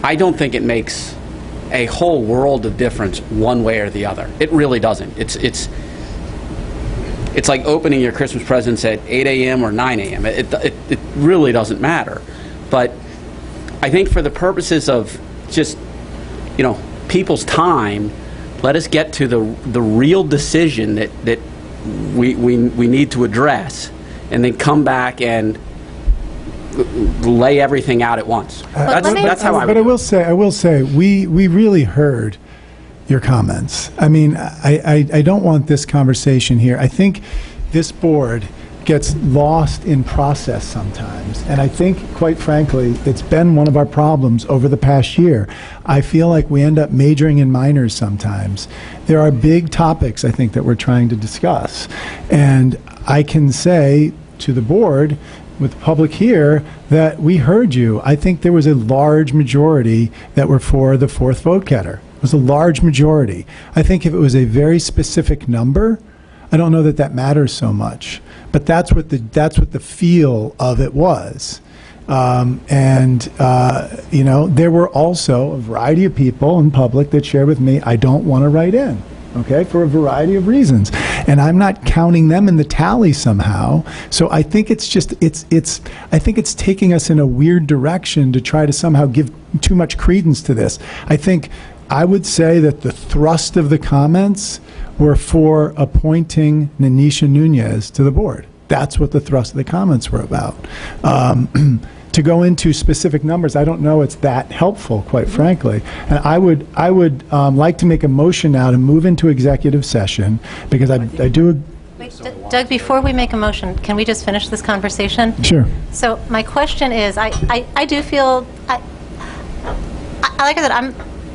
I don't think it makes a whole world of difference one way or the other. It really doesn't. It's like opening your Christmas presents at 8 a.m. or 9 a.m. It really doesn't matter. But I think for the purposes of just, you know, people's time, let us get to the real decision that we need to address, and then come back and lay everything out at once. That's how I would. But I will say, we really heard your comments. I mean, I don't want this conversation here. I think this board gets lost in process sometimes, and I think, quite frankly, it's been one of our problems over the past year. I feel like we end up majoring in minors sometimes. There are big topics, I think, that we're trying to discuss, and I can say to the board, with the public here, that we heard you. I think there was a large majority that were for the 4th vote getter. It was a large majority. I think if it was a very specific number, I don't know that that matters so much. But that's what the feel of it was. You know, there were also a variety of people in public that shared with me, I don't want to write in. Okay, for a variety of reasons, and I'm not counting them in the tally somehow. So I think it's just I think it's taking us in a weird direction to try to somehow give too much credence to this. I would say that the thrust of the comments were for appointing Nanisha Nunez to the board. That's what the thrust of the comments were about. to go into specific numbers, I don't know it's that helpful, quite frankly. And I would like to make a motion now to move into executive session, because I do. Wait, Doug, before we make a motion, can we just finish this conversation? Sure. So my question is, I do feel, like I said,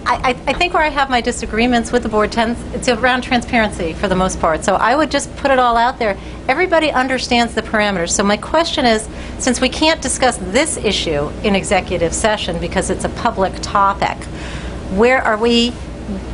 I think where I have my disagreements with the board it's around transparency for the most part. So I would just put it all out there. Everybody understands the parameters. So my question is, since we can't discuss this issue in executive session because it's a public topic, where are we,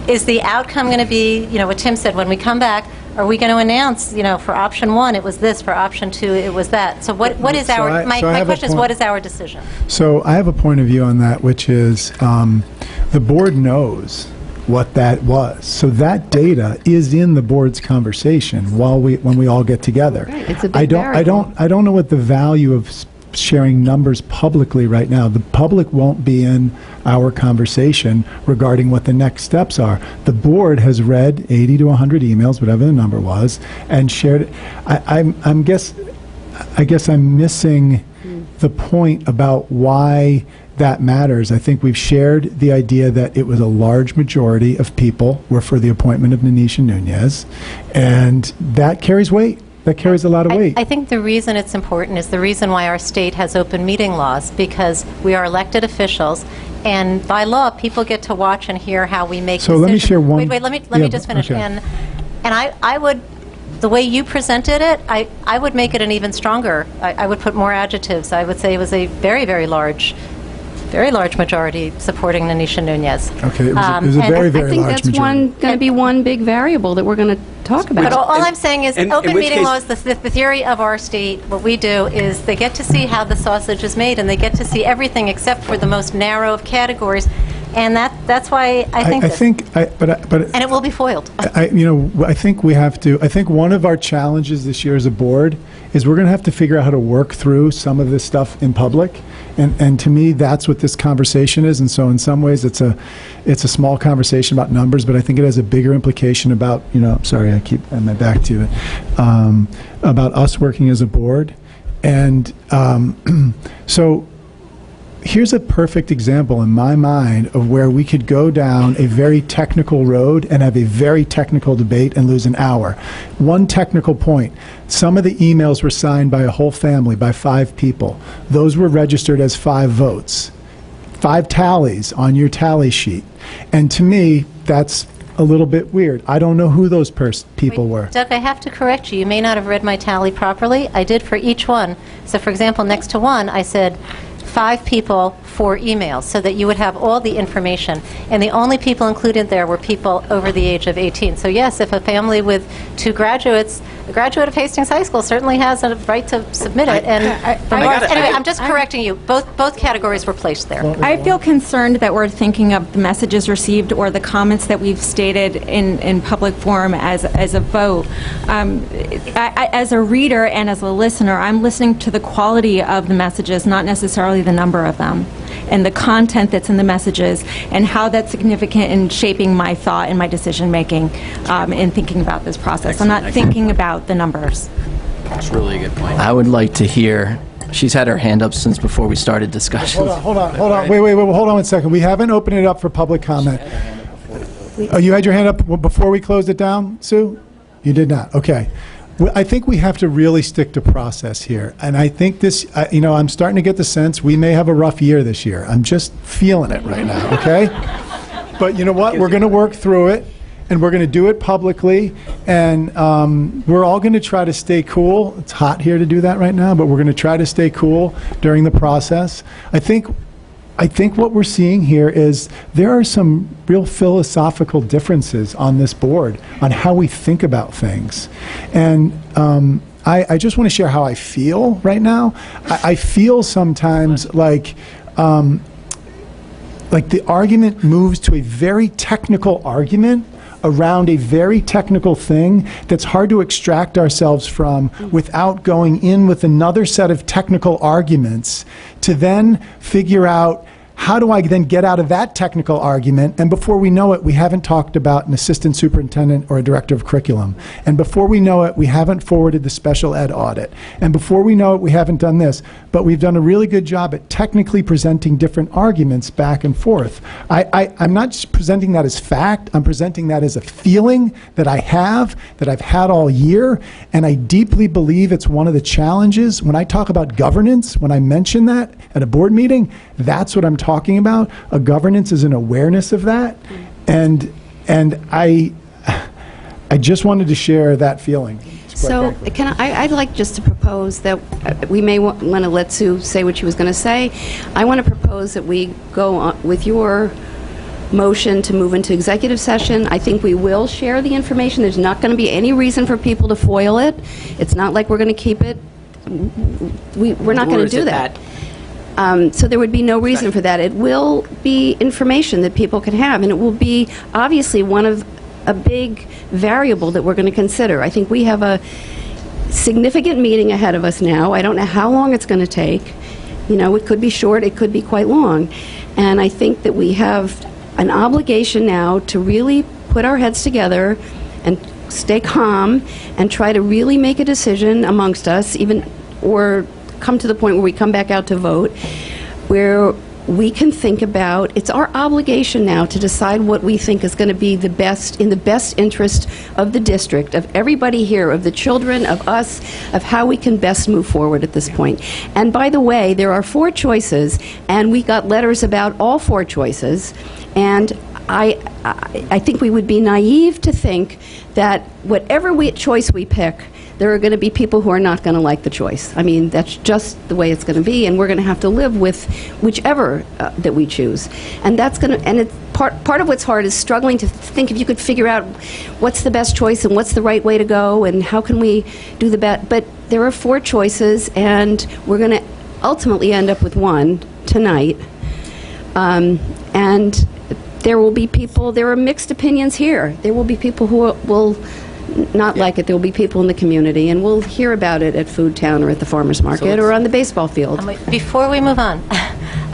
is the outcome going to be, what Tim said, when we come back, are we going to announce, for option 1 it was this, for option 2 it was that? So what is our, my question is, what is our decision? So I have a point of view on that, which is the board knows what that was. So that data is in the board's conversation when we all get together. Right. It's a big variable. I don't know what the value of sharing numbers publicly right now. The public won't be in our conversation regarding what the next steps are. The board has read 80 to 100 emails, whatever the number was, and shared it. I guess I'm missing the point about why that matters. I think we've shared the idea that it was a large majority of people were for the appointment of Nanisha Nunez, and that carries weight. That carries a lot of weight. I think the reason it's important is the reason why our state has open meeting laws, because we are elected officials, and by law, people get to watch and hear how we make decisions. So let me share one. Wait, let me just finish. Okay. And I would, the way you presented it, I would make it an even stronger. I would put more adjectives. I would say it was a very, very large majority supporting Nanisha Nunez. Okay, it was a very, very large majority. I think that's going to be one big variable that we're going to talk about. But all I'm saying is, open meeting laws, the theory of our state, what we do is they get to see how the sausage is made, and they get to see everything except for the most narrow of categories, and that's why I think and it will be foiled. I think we have to. I think one of our challenges this year as a board is we're going to have to figure out how to work through some of this stuff in public, and to me, that's what this conversation is. And so, in some ways, it's a small conversation about numbers, but I think it has a bigger implication about sorry, I keep my back to it, about us working as a board, and so. Here's a perfect example in my mind of where we could go down a very technical road and have a very technical debate and lose an hour. One technical point, some of the emails were signed by a whole family, by 5 people. Those were registered as 5 votes. 5 tallies on your tally sheet. And to me, that's a little bit weird. I don't know who those people were. Doug, I have to correct you. You may not have read my tally properly. I did for each one. So, for example, next to 1, I said 5 people, 4 emails, so that you would have all the information. And the only people included there were people over the age of 18. So yes, if a family with 2 graduates, a graduate of Hastings High School certainly has a right to submit it. Anyway, I'm just correcting you. Both categories were placed there. I feel concerned that we're thinking of the messages received or the comments that we've stated in public forum as a vote. As a reader and as a listener, I'm listening to the quality of the messages, not necessarily the number of them, and the content that's in the messages, and how that's significant in shaping my thought and my decision making in thinking about this process. I'm not thinking about the numbers. That's really a good point. I would like to hear. She's had her hand up since before we started discussion. Hold on. Wait, hold on 1 second. We haven't opened it up for public comment. Oh, you had your hand up before we closed it down, Sue? You did not. Okay. I think we have to really stick to process here. And I think this, I'm starting to get the sense we may have a rough year this year. I'm just feeling it right now, okay? But you know what? We're going to work through it, and we're going to do it publicly, and we're all going to try to stay cool. It's hot here to do that right now, but we're going to try to stay cool during the process. I think what we're seeing here is there are some real philosophical differences on this board on how we think about things. And I just want to share how I feel right now. I feel sometimes like the argument moves to a very technical argument around a very technical thing that's hard to extract ourselves from without going in with another set of technical arguments to then figure out how do I then get out of that technical argument? And before we know it, we haven't talked about an assistant superintendent or a director of curriculum. And before we know it, we haven't forwarded the special ed audit. And before we know it, we haven't done this. But we've done a really good job at technically presenting different arguments back and forth. I'm not just presenting that as fact. I'm presenting that as a feeling that I have, that I've had all year. And I deeply believe it's one of the challenges. When I talk about governance, when I mention that at a board meeting, that's what I'm talking about. A governance is an awareness of that. And I just wanted to share that feeling. So I'd like just to propose that we may want to let Sue say what she was going to say. I want to propose that we go on with your motion to move into executive session. I think we will share the information. There's not going to be any reason for people to foil it. It's not like we're going to keep it. We're not going to do that. So there would be no reason for that. It will be information that people can have, and it will be obviously one of a big variable that we're going to consider. I think we have a significant meeting ahead of us now. I don't know how long it's going to take. You know, it could be short, it could be quite long. And I think that we have an obligation now to really put our heads together and stay calm and try to really make a decision amongst us, even or come to the point where we come back out to vote, where we can think about, it's our obligation now to decide what we think is going to be the best, in the best interest of the district, of everybody here, of the children, of us, of how we can best move forward at this point. And by the way, there are 4 choices, and we got letters about all 4 choices, and I think we would be naive to think that whatever choice we pick, there are going to be people who are not going to like the choice. I mean, that's just the way it's going to be, and we're going to have to live with whichever that we choose. And that's going to, and it's part of what's hard is struggling to think if you could figure out what's the best choice and what's the right way to go and how can we do the best. But there are 4 choices, and we're going to ultimately end up with one tonight. And there will be people, there are mixed opinions here. There will be people who will not like it. There will be people in the community, and we'll hear about it at Food Town or at the farmer's market or on the baseball field. Before we move on,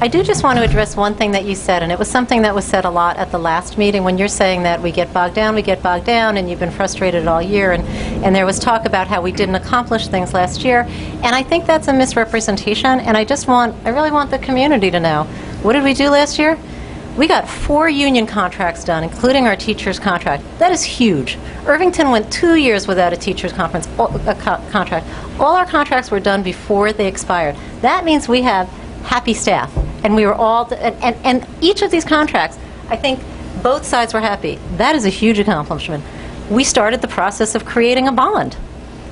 I do just want to address one thing that you said, and it was something that was said a lot at the last meeting when you're saying that we get bogged down, and you've been frustrated all year, and there was talk about how we didn't accomplish things last year, and I think that's a misrepresentation, and I really want the community to know, what did we do last year? We got 4 union contracts done, including our teacher's contract. That is huge. Irvington went 2 years without a teacher's contract. All our contracts were done before they expired. That means we have happy staff, and we were all, and each of these contracts, I think both sides were happy. That is a huge accomplishment. We started the process of creating a bond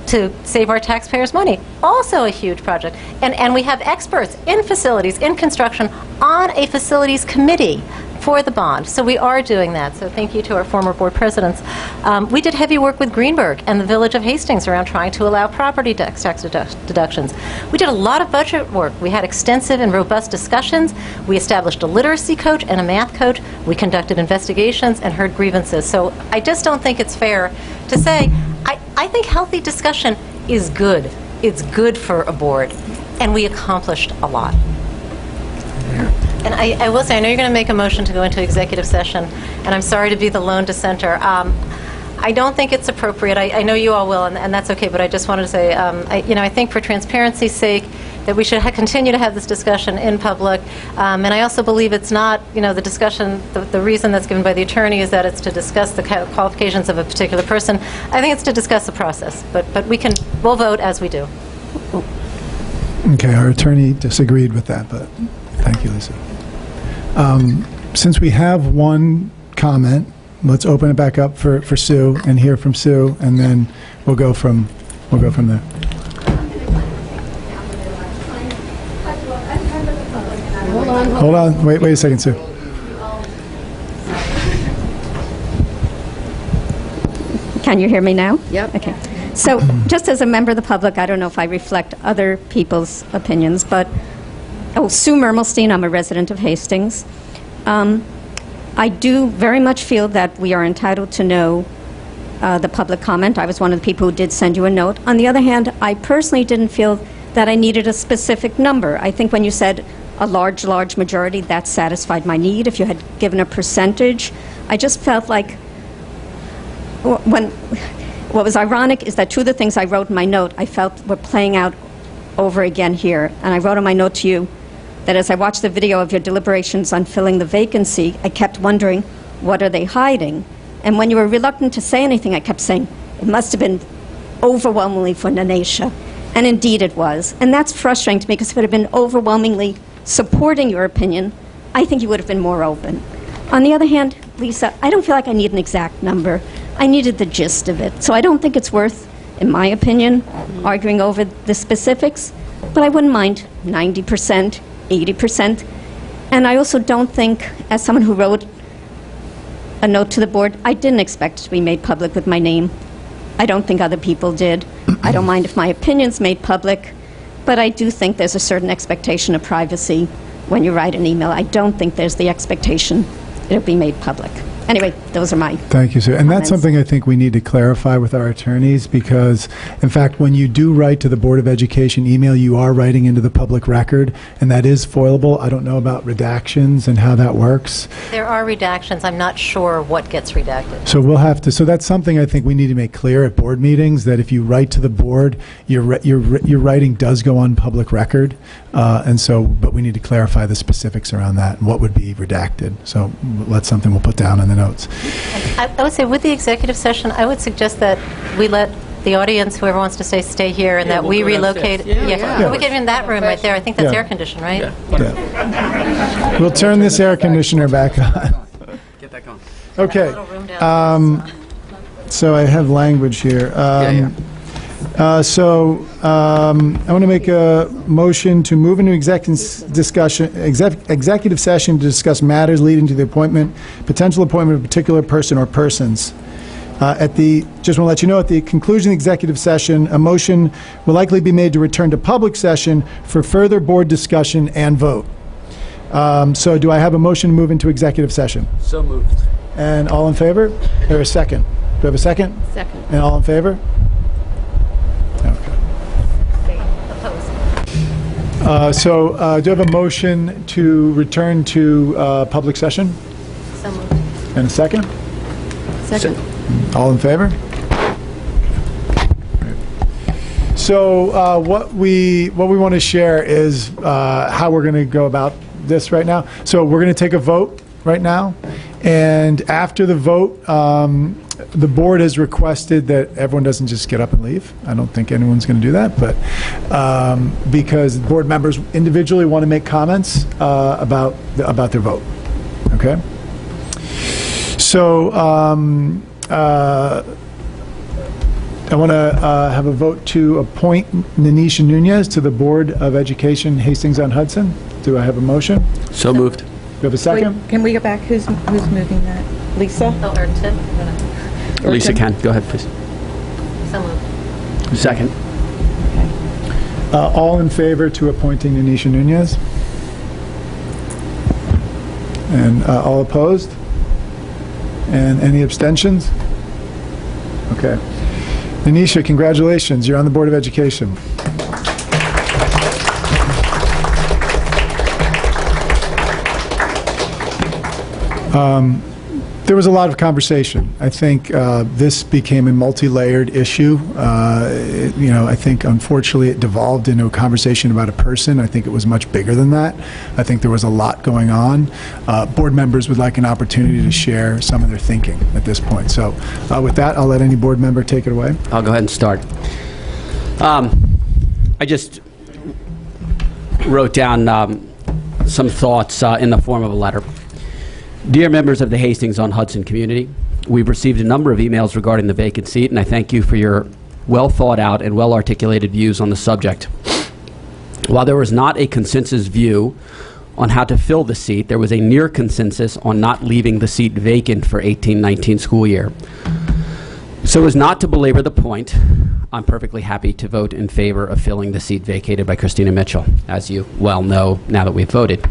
to save our taxpayers' money. Also a huge project. And we have experts in facilities, in construction, on a facilities committee for the bond. So we are doing that. So thank you to our former board presidents. We did heavy work with Greenberg and the Village of Hastings around trying to allow property tax deductions. We did a lot of budget work. We had extensive and robust discussions. We established a literacy coach and a math coach. We conducted investigations and heard grievances. So I just don't think it's fair to say, I think healthy discussion is good. It's good for a board, and we accomplished a lot. And I will say, I know you're going to make a motion to go into executive session, and I'm sorry to be the lone dissenter. I don't think it's appropriate. I know you all will, and that's okay, but I just wanted to say, I think for transparency's sake, that we should continue to have this discussion in public. And I also believe it's not, the discussion, the reason that's given by the attorney is that it's to discuss the qualifications of a particular person. I think it's to discuss the process, but we'll vote as we do. Okay, our attorney disagreed with that, but thank you, Lisa. Since we have one comment, let's open it back up for Sue and hear from Sue, and then we'll go from there. Hold on. Wait a second, Sue. Can you hear me now? Yep. Okay. So, just as a member of the public, I don't know if I reflect other people's opinions, but Sue Mermelstein, I'm a resident of Hastings. I do very much feel that we are entitled to know the public comment. I was one of the people who did send you a note. On the other hand, I personally didn't feel that I needed a specific number. I think when you said a large, large majority, that satisfied my need. If you had given a percentage, I just felt like what was ironic is that two of the things I wrote in my note I felt were playing out over again here. And I wrote in my note to you that as I watched the video of your deliberations on filling the vacancy, I kept wondering, what are they hiding? And when you were reluctant to say anything, I kept saying, it must have been overwhelmingly for Nanesha. And indeed it was. And that's frustrating to me, because if it had been overwhelmingly supporting your opinion, I think you would have been more open. On the other hand, Lisa, I don't feel like I need an exact number. I needed the gist of it. So I don't think it's worth, in my opinion, arguing over the specifics, but I wouldn't mind 90%, 80%. And I also don't think, as someone who wrote a note to the board, I didn't expect it to be made public with my name. I don't think other people did. I don't mind if my opinion's made public, but I do think there's a certain expectation of privacy when you write an email. I don't think there's the expectation it'll be made public. Anyway, those are my Thank you, sir. And that's something I think we need to clarify with our attorneys, because, in fact, when you do write to the Board of Education email, you are writing into the public record, and that is foilable. I don't know about redactions and how that works. There are redactions. I'm not sure what gets redacted. So we'll have to, so that's something I think we need to make clear at board meetings, that if you write to the board, your writing does go on public record. And so, but we need to clarify the specifics around that and what would be redacted. So that's something we'll put down in the notes. I would say with the executive session, I would suggest that we let the audience, whoever wants to stay here, and that we relocate. Yeah. We get in that room right there. I think that's Yeah. air conditioned, right? Yeah. We'll turn this air conditioner back on. Get that going. Okay. So I have language here. I want to make a motion to move into executive session to discuss matters leading to the potential appointment of a particular person or persons. Just want to let you know, at the conclusion of the executive session, a motion will likely be made to return to public session for further board discussion and vote. So do I have a motion to move into executive session? So moved. And all in favor? Or a second? Do I have a second? Second. And all in favor? Do I have a motion to return to public session? So moved. And a second? Second. All in favor? So what we want to share is how we're going to go about this right now. So we're going to take a vote right now, and after the vote, the board has requested that everyone doesn't just get up and leave. I don't think anyone's going to do that, but because board members individually want to make comments about their vote. Okay. So I want to have a vote to appoint Nanesha Nunez to the Board of Education, Hastings-on-Hudson. Do I have a motion? So moved. Do you have a second? Wait, can we go back? Who's moving that? Lisa? Oh, or Tim? Lisa can. Go ahead, please. So moved. Second. All in favor to appointing Nanesha Nunez? And all opposed? And any abstentions? Okay. Nanesha, congratulations. You're on the Board of Education. There was a lot of conversation. I think this became a multi-layered issue. I think, unfortunately, it devolved into a conversation about a person. I think it was much bigger than that. I think there was a lot going on. Board members would like an opportunity to share some of their thinking at this point. So with that, I'll let any board member take it away. I'll go ahead and start. I just wrote down some thoughts in the form of a letter. Dear members of the Hastings-on-Hudson community, we've received a number of emails regarding the vacant seat, and I thank you for your well-thought-out and well-articulated views on the subject. While there was not a consensus view on how to fill the seat, there was a near consensus on not leaving the seat vacant for 18-19 school year. So as not to belabor the point, I'm perfectly happy to vote in favor of filling the seat vacated by Christina Mitchell, as you well know now that we've voted.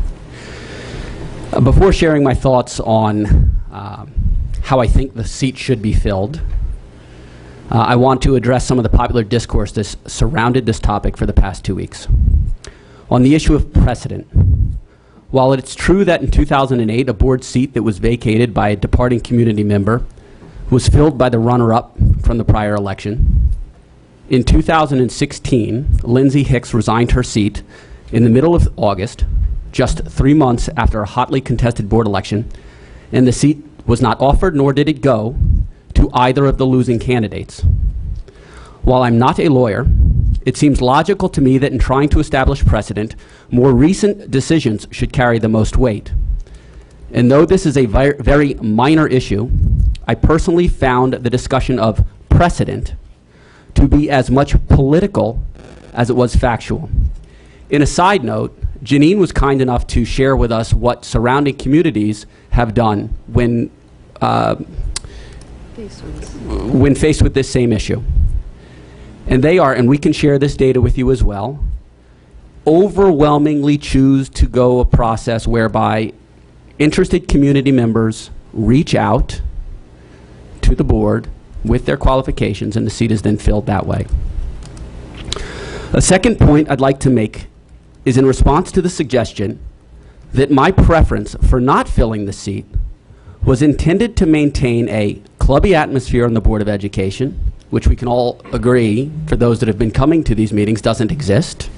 Before sharing my thoughts on how I think the seat should be filled, I want to address some of the popular discourse that surrounded this topic for the past 2 weeks. On the issue of precedent, While it's true that in 2008, a board seat that was vacated by a departing community member was filled by the runner-up from the prior election, in 2016, Lindsay Hicks resigned her seat in the middle of August, just 3 months after a hotly contested board election, and the seat was not offered nor did it go to either of the losing candidates. While I'm not a lawyer, it seems logical to me that in trying to establish precedent, more recent decisions should carry the most weight. And though this is a very minor issue, I personally found the discussion of precedent to be as much political as it was factual. In a side note, Janine was kind enough to share with us what surrounding communities have done when faced with this same issue. And they are, and we can share this data with you as well, overwhelmingly choose to go a process whereby interested community members reach out to the board with their qualifications, and the seat is then filled that way. A second point I'd like to make is in response to the suggestion that my preference for not filling the seat was intended to maintain a clubby atmosphere on the Board of Education, which we can all agree, for those that have been coming to these meetings, doesn't exist,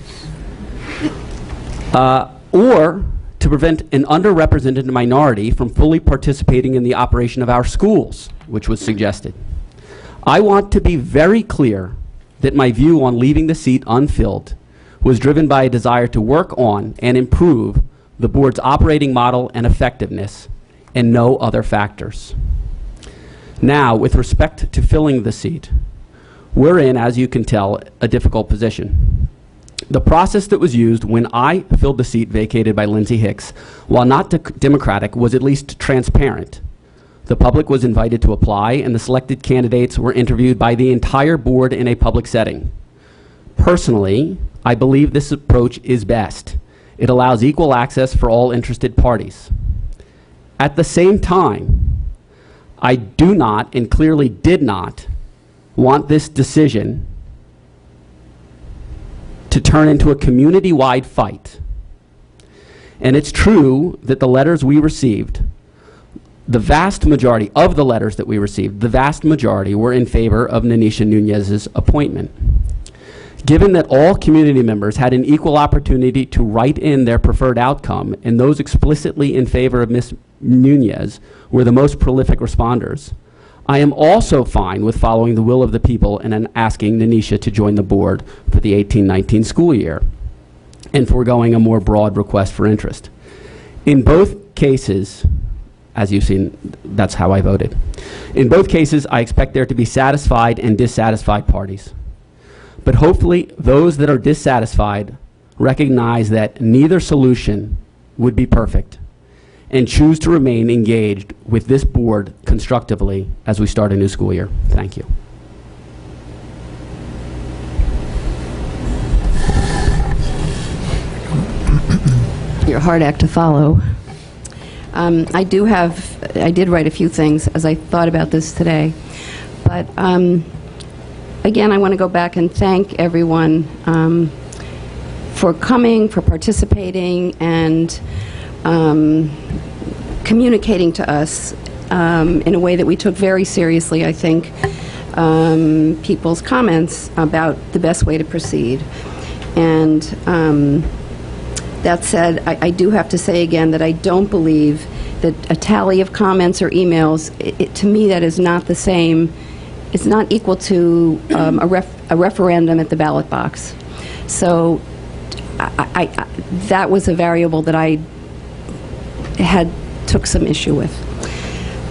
or to prevent an underrepresented minority from fully participating in the operation of our schools, which was suggested. I want to be very clear that my view on leaving the seat unfilled was driven by a desire to work on and improve the board's operating model and effectiveness, and no other factors. Now, with respect to filling the seat, we're in, as you can tell, a difficult position. The process that was used when I filled the seat vacated by Lindsay Hicks, while not democratic, was at least transparent. The public was invited to apply, and the selected candidates were interviewed by the entire board in a public setting. Personally, I believe this approach is best. It allows equal access for all interested parties. At the same time, I do not, and clearly did not, want this decision to turn into a community-wide fight. And it's true that the letters we received, the vast majority of the letters that we received, the vast majority were in favor of Nanisha Nunez's appointment. Given that all community members had an equal opportunity to write in their preferred outcome, and those explicitly in favor of Ms. Nunez were the most prolific responders, I am also fine with following the will of the people and asking Nanisha to join the board for the 18-19 school year, and foregoing a more broad request for interest. In both cases, as you've seen, that's how I voted. In both cases, I expect there to be satisfied and dissatisfied parties. But hopefully, those that are dissatisfied recognize that neither solution would be perfect and choose to remain engaged with this board constructively as we start a new school year. Thank you. You're a hard act to follow. I did write a few things as I thought about this today. But again, I want to go back and thank everyone for coming, for participating, and communicating to us in a way that we took very seriously, I think, people's comments about the best way to proceed. And that said, I do have to say again that I don't believe that a tally of comments or emails, to me, that is not the same. It's not equal to a referendum at the ballot box. So that was a variable that I took some issue with.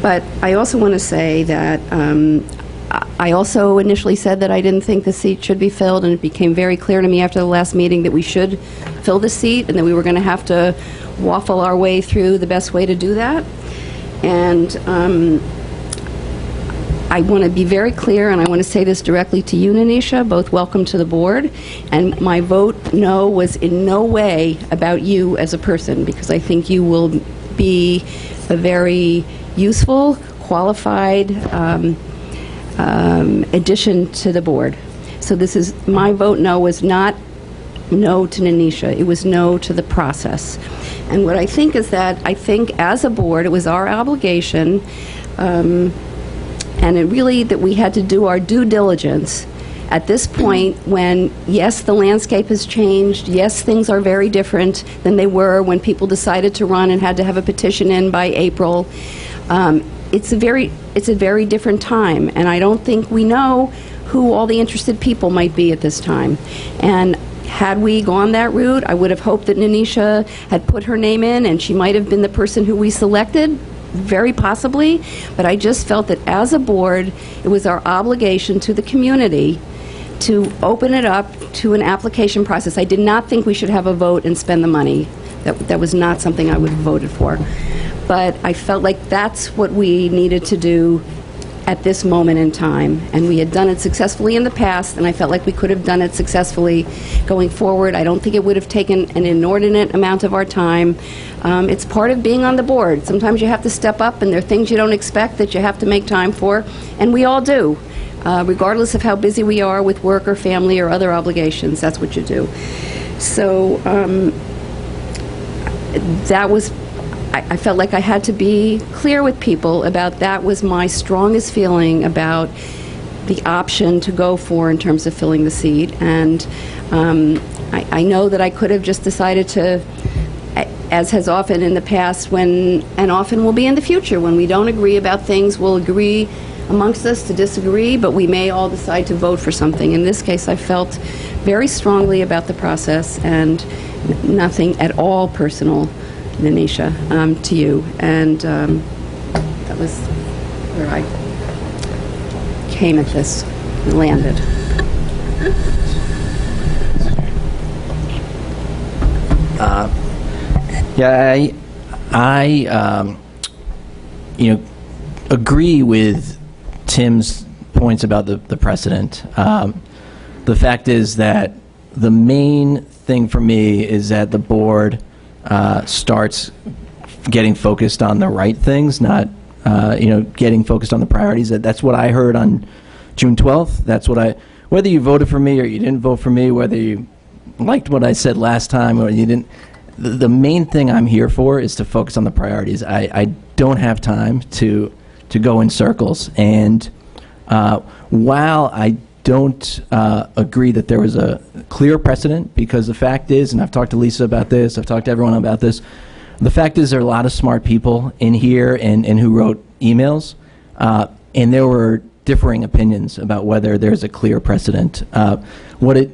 But I also want to say that I also initially said that I didn't think the seat should be filled, and it became very clear to me after the last meeting that we should fill the seat and that we were going to have to waffle our way through the best way to do that. And I want to be very clear, and I want to say this directly to you, Nanisha, both welcome to the board. And my vote no was in no way about you as a person, because I think you will be a very useful, qualified addition to the board. So this is, my vote no was not no to Nanisha. It was no to the process. And what I think is that I think as a board, it was our obligation, and it really that we had to do our due diligence at this point when, yes, the landscape has changed, yes, things are very different than they were when people decided to run and had to have a petition in by April. It's a very different time, and I don't think we know who all the interested people might be at this time. And had we gone that route, I would have hoped that Nanisha had put her name in, and she might have been the person who we selected, very possibly. But I just felt that as a board, it was our obligation to the community to open it up to an application process. I did not think we should have a vote and spend the money. That was not something I would have voted for. But I felt like that's what we needed to do at this moment in time. And we had done it successfully in the past, and I felt like we could have done it successfully going forward. I don't think it would have taken an inordinate amount of our time. It's part of being on the board. Sometimes you have to step up, and there are things you don't expect that you have to make time for, and we all do. Regardless of how busy we are with work or family or other obligations, that's what you do. So that was, I felt like I had to be clear with people about that was my strongest feeling about the option to go for in terms of filling the seat. And I know that I could have just decided to, as has often in the past, and often will be in the future, when we don't agree about things, we'll agree amongst us to disagree, but we may all decide to vote for something. In this case, I felt very strongly about the process, and nothing at all personal, Nanisha, to you. And that was where I came at this and landed. Yeah, I agree with Tim's points about the precedent. The fact is that the main thing for me is that the board starts getting focused on the right things, not getting focused on the priorities. That's what I heard on June 12th. That's what whether you voted for me or you didn't vote for me, whether you liked what I said last time or you didn't, the main thing I'm here for is to focus on the priorities. I don't have time to go in circles. And while I don't agree that there was a clear precedent, because the fact is, and I've talked to Lisa about this, I've talked to everyone about this, the fact is there are a lot of smart people in here and who wrote emails, and there were differing opinions about whether there's a clear precedent. What it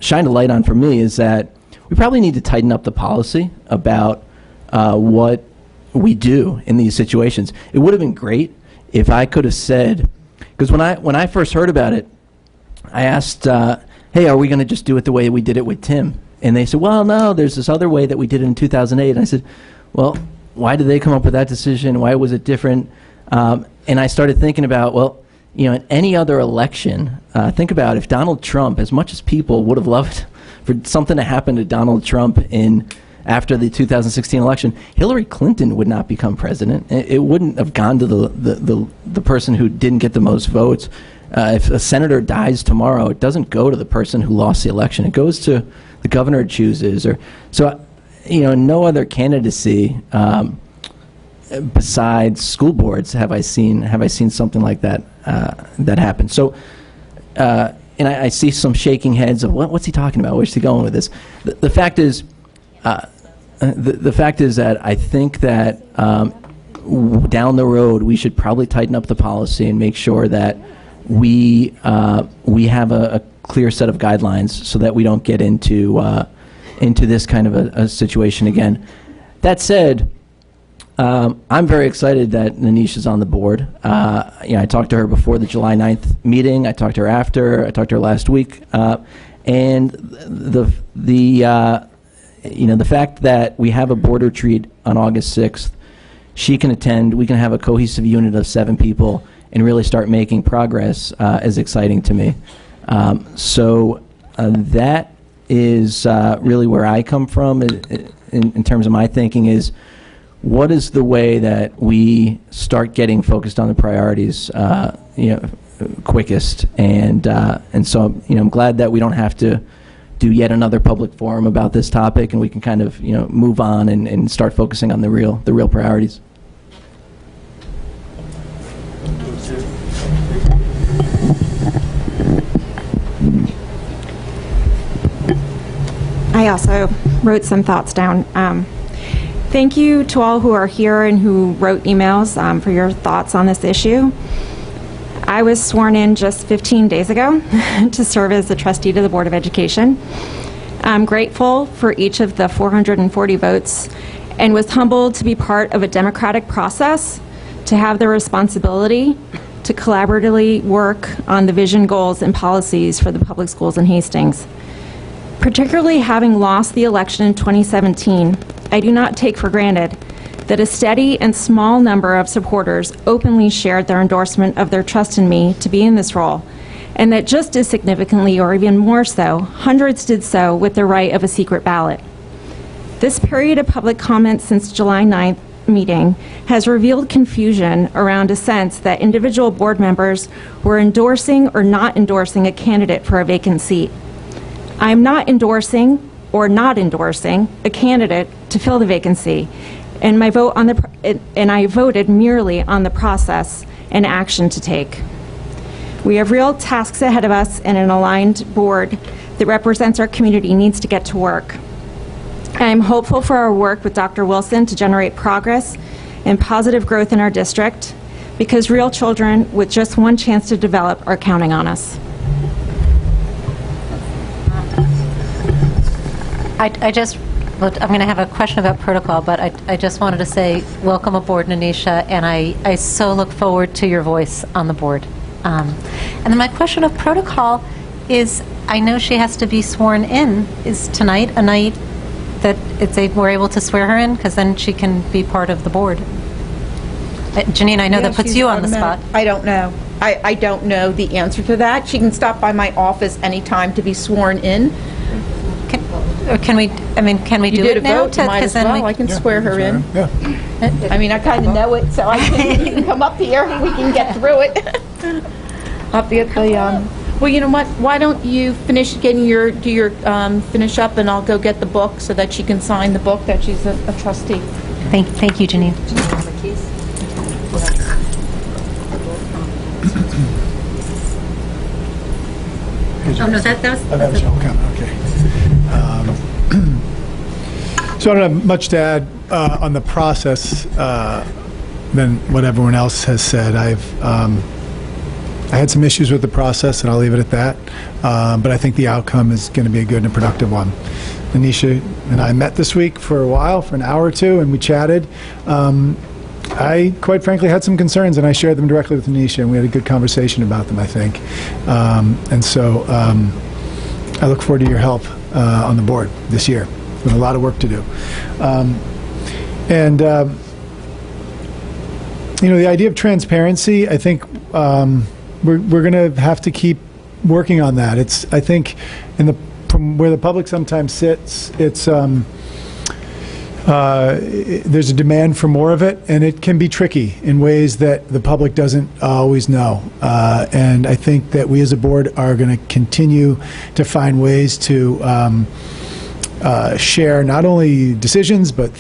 shined a light on for me is that we probably need to tighten up the policy about what we do in these situations. It would have been great if I could have said, because when I first heard about it, I asked, hey, are we going to just do it the way we did it with Tim? And they said, well, no, there's this other way that we did it in 2008. And I said, well, why did they come up with that decision? Why was it different? And I started thinking about, well, in any other election, think about if Donald Trump, as much as people would have loved for something to happen to Donald Trump after the 2016 election, Hillary Clinton would not become president. It wouldn't have gone to the person who didn't get the most votes. If a senator dies tomorrow, it doesn't go to the person who lost the election. It goes to the governor chooses. No other candidacy besides school boards have I seen something like that that happen. So. And I see some shaking heads of what's he talking about? Where's he going with this? The fact is, the fact is that I think that down the road we should probably tighten up the policy and make sure that we have a clear set of guidelines so that we don't get into this kind of a situation again. That said, I'm very excited that Nanisha's on the board. I talked to her before the July 9th meeting. I talked to her after. I talked to her last week. And the fact that we have a board retreat on August 6th, she can attend. We can have a cohesive unit of 7 people and really start making progress is exciting to me. So that is really where I come from in terms of my thinking is, what is the way that we start getting focused on the priorities, quickest? And so, I'm glad that we don't have to do yet another public forum about this topic, and we can kind of, move on and start focusing on the real priorities. I also wrote some thoughts down. Thank you to all who are here and who wrote emails for your thoughts on this issue. I was sworn in just 15 days ago to serve as the trustee to the Board of Education. I'm grateful for each of the 440 votes and was humbled to be part of a democratic process, to have the responsibility to collaboratively work on the vision, goals, and policies for the public schools in Hastings. Particularly having lost the election in 2017, I do not take for granted that a steady and small number of supporters openly shared their endorsement of their trust in me to be in this role, and that just as significantly, or even more so, hundreds did so with the right of a secret ballot. This period of public comment since July 9th meeting has revealed confusion around a sense that individual board members were endorsing or not endorsing a candidate for a vacant seat. I am not endorsing or not endorsing a candidate to fill the vacancy, and I voted merely on the process and action to take. We have real tasks ahead of us, and an aligned board that represents our community needs to get to work. I am hopeful for our work with Dr. Wilson to generate progress and positive growth in our district, because real children with just one chance to develop are counting on us. I'm going to have a question about protocol, but I just wanted to say welcome aboard, Nanisha, and I so look forward to your voice on the board. And then my question of protocol is, I know she has to be sworn in. Is tonight a night that we're able to swear her in? Because then she can be part of the board. Janine, I know that puts you on the spot. I don't know. I don't know the answer to that. She can stop by my office anytime to be sworn in. Can we do it now? Might as well. I can swear her in. Yeah. I mean, I kind of know it, so you can come up here and we can get through it. I'll be at the, well, you know what? Why don't you finish getting finish up, and I'll go get the book so that she can sign the book that she's a trustee. Thank you, Janine. Oh, no, that was... That was your comment, okay. So I don't have much to add on the process than what everyone else has said. I had some issues with the process, and I'll leave it at that. But I think the outcome is going to be a good and productive one. Anisha and I met this week for a while, for an hour or two, and we chatted. I, quite frankly, had some concerns, and I shared them directly with Anisha, and we had a good conversation about them, I think. And so I look forward to your help on the board this year. With a lot of work to do. The idea of transparency, I think we're going to have to keep working on that. I think from where the public sometimes sits, there's a demand for more of it, and it can be tricky in ways that the public doesn't always know. And I think that we as a board are going to continue to find ways to share not only decisions but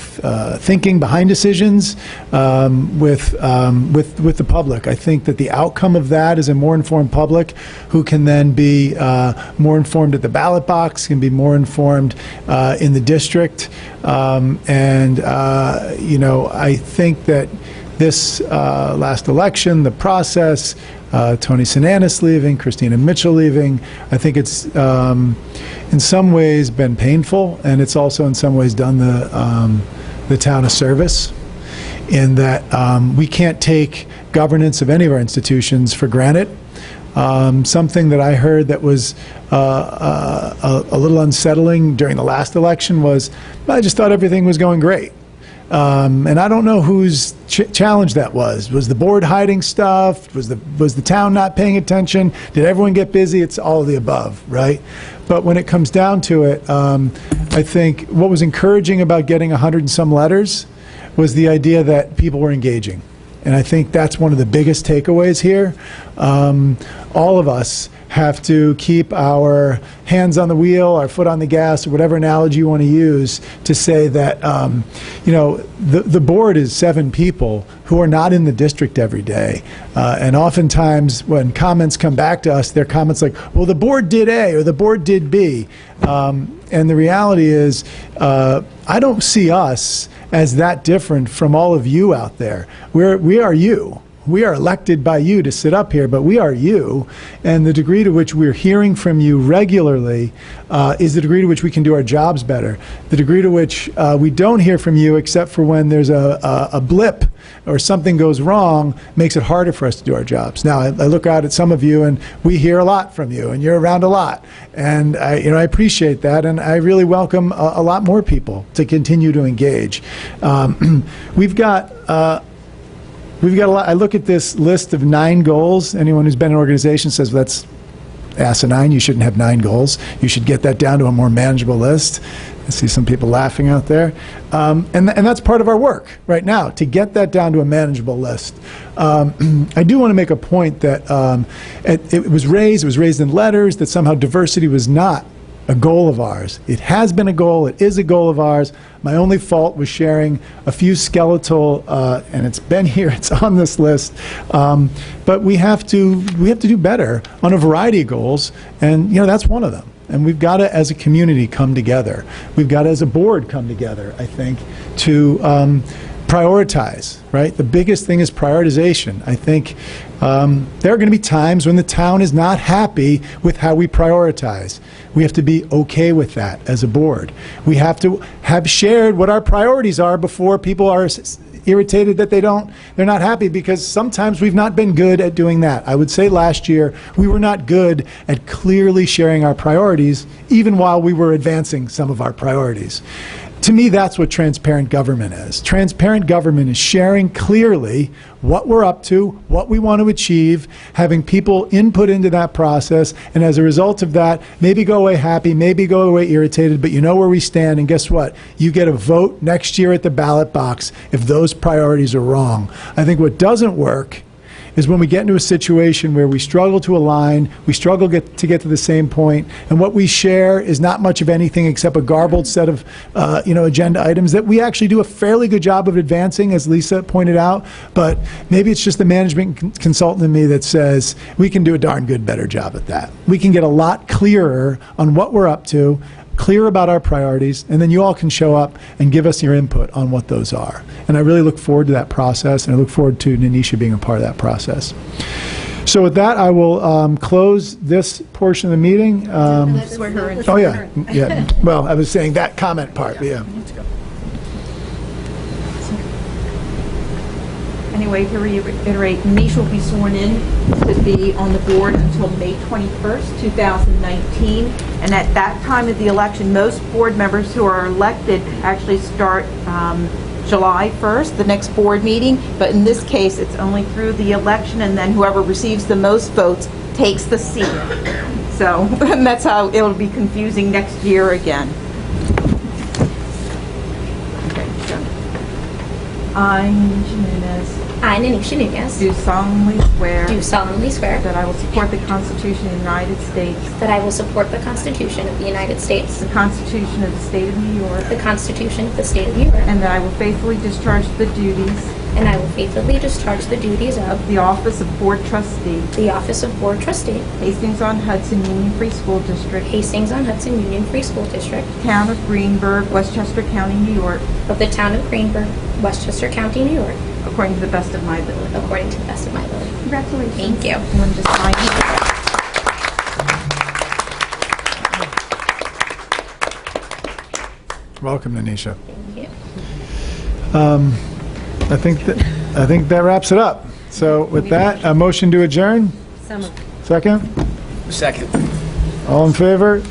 thinking behind decisions with the public. I think that the outcome of that is a more informed public who can then be more informed at the ballot box, can be more informed in the district, and I think that this last election, the process, Tony Sinanis leaving, Christina Mitchell leaving, I think it's in some ways been painful, and it's also in some ways done the town a service, in that we can't take governance of any of our institutions for granted. Something that I heard that was a little unsettling during the last election was, I just thought everything was going great. And I don't know whose challenge that was. Was the board hiding stuff? Was the town not paying attention? Did everyone get busy? It's all of the above, right? But when it comes down to it, I think what was encouraging about getting 100 and some letters was the idea that people were engaging. And I think that's one of the biggest takeaways here. All of us have to keep our hands on the wheel, our foot on the gas, or whatever analogy you want to use to say that, the board is 7 people who are not in the district every day. And oftentimes when comments come back to us, they're comments like, well, the board did A or the board did B. And the reality is, I don't see us as that different from all of you out there. We are you. We are elected by you to sit up here, but we are you. And the degree to which we're hearing from you regularly is the degree to which we can do our jobs better. The degree to which we don't hear from you except for when there's a blip or something goes wrong makes it harder for us to do our jobs. Now, I look out at some of you and we hear a lot from you and you're around a lot. And I appreciate that, and I really welcome a lot more people to continue to engage. We've got a lot. I look at this list of 9 goals. Anyone who's been in an organization says, well, that's asinine. You shouldn't have 9 goals. You should get that down to a more manageable list. I see some people laughing out there. And that's part of our work right now, to get that down to a manageable list. I do want to make a point that it was raised in letters that somehow diversity was not a goal of ours. It has been a goal. It is a goal of ours. My only fault was sharing a few skeletal, and it's been here. It's on this list. But we have to do better on a variety of goals, and that's one of them. And we've got to, as a community, come together. We've got to, as a board, come together, I think, to prioritize, right? The biggest thing is prioritization. I think there are going to be times when the town is not happy with how we prioritize. We have to be okay with that as a board. We have to have shared what our priorities are before people are irritated that they're not happy, because sometimes we've not been good at doing that. I would say last year we were not good at clearly sharing our priorities, even while we were advancing some of our priorities. To me, that's what transparent government is. Transparent government is sharing clearly what we're up to, what we want to achieve, having people input into that process, and as a result of that, maybe go away happy, maybe go away irritated, but you know where we stand, and guess what? You get a vote next year at the ballot box if those priorities are wrong. I think what doesn't work is when we get into a situation where we struggle to align, we struggle to get to the same point, and what we share is not much of anything except a garbled set of agenda items that we actually do a fairly good job of advancing, as Lisa pointed out, but maybe it's just the management consultant in me that says we can do a darn good better job at that. We can get a lot clearer on what we're up to, clear about our priorities, and then you all can show up and give us your input on what those are. And I really look forward to that process, and I look forward to Nanisha being a part of that process. So with that, I will close this portion of the meeting. Oh, yeah. Well, I was saying that comment part, but yeah. Anyway, to reiterate, Nanisha will be sworn in to be on the board until May 21st, 2019. And at that time of the election, most board members who are elected actually start July 1st, the next board meeting. But in this case, it's only through the election, and then whoever receives the most votes takes the seat. So and that's how it'll be confusing next year again. Okay, so I, Nanisha Nunez, do solemnly swear that I will support the Constitution of the United States, That I will support the Constitution of the United States, the Constitution of the State of New York, the Constitution of the State of New York, and that I will faithfully discharge the duties and I will faithfully discharge the duties of the office of Board Trustee, the office of Board Trustee, Hastings-on-Hudson Union Free School District, Hastings-on-Hudson Union Free School District, Town of Greenburgh, Westchester County, New York, of the Town of Greenburgh, Westchester County, New York, according to the best of my ability. according to the best of my ability. Congratulations. Thank you. I'm going to just sign here. Welcome, Nanisha. Thank you. I think that wraps it up. So with that, a motion to adjourn? Second? Second. All in favor?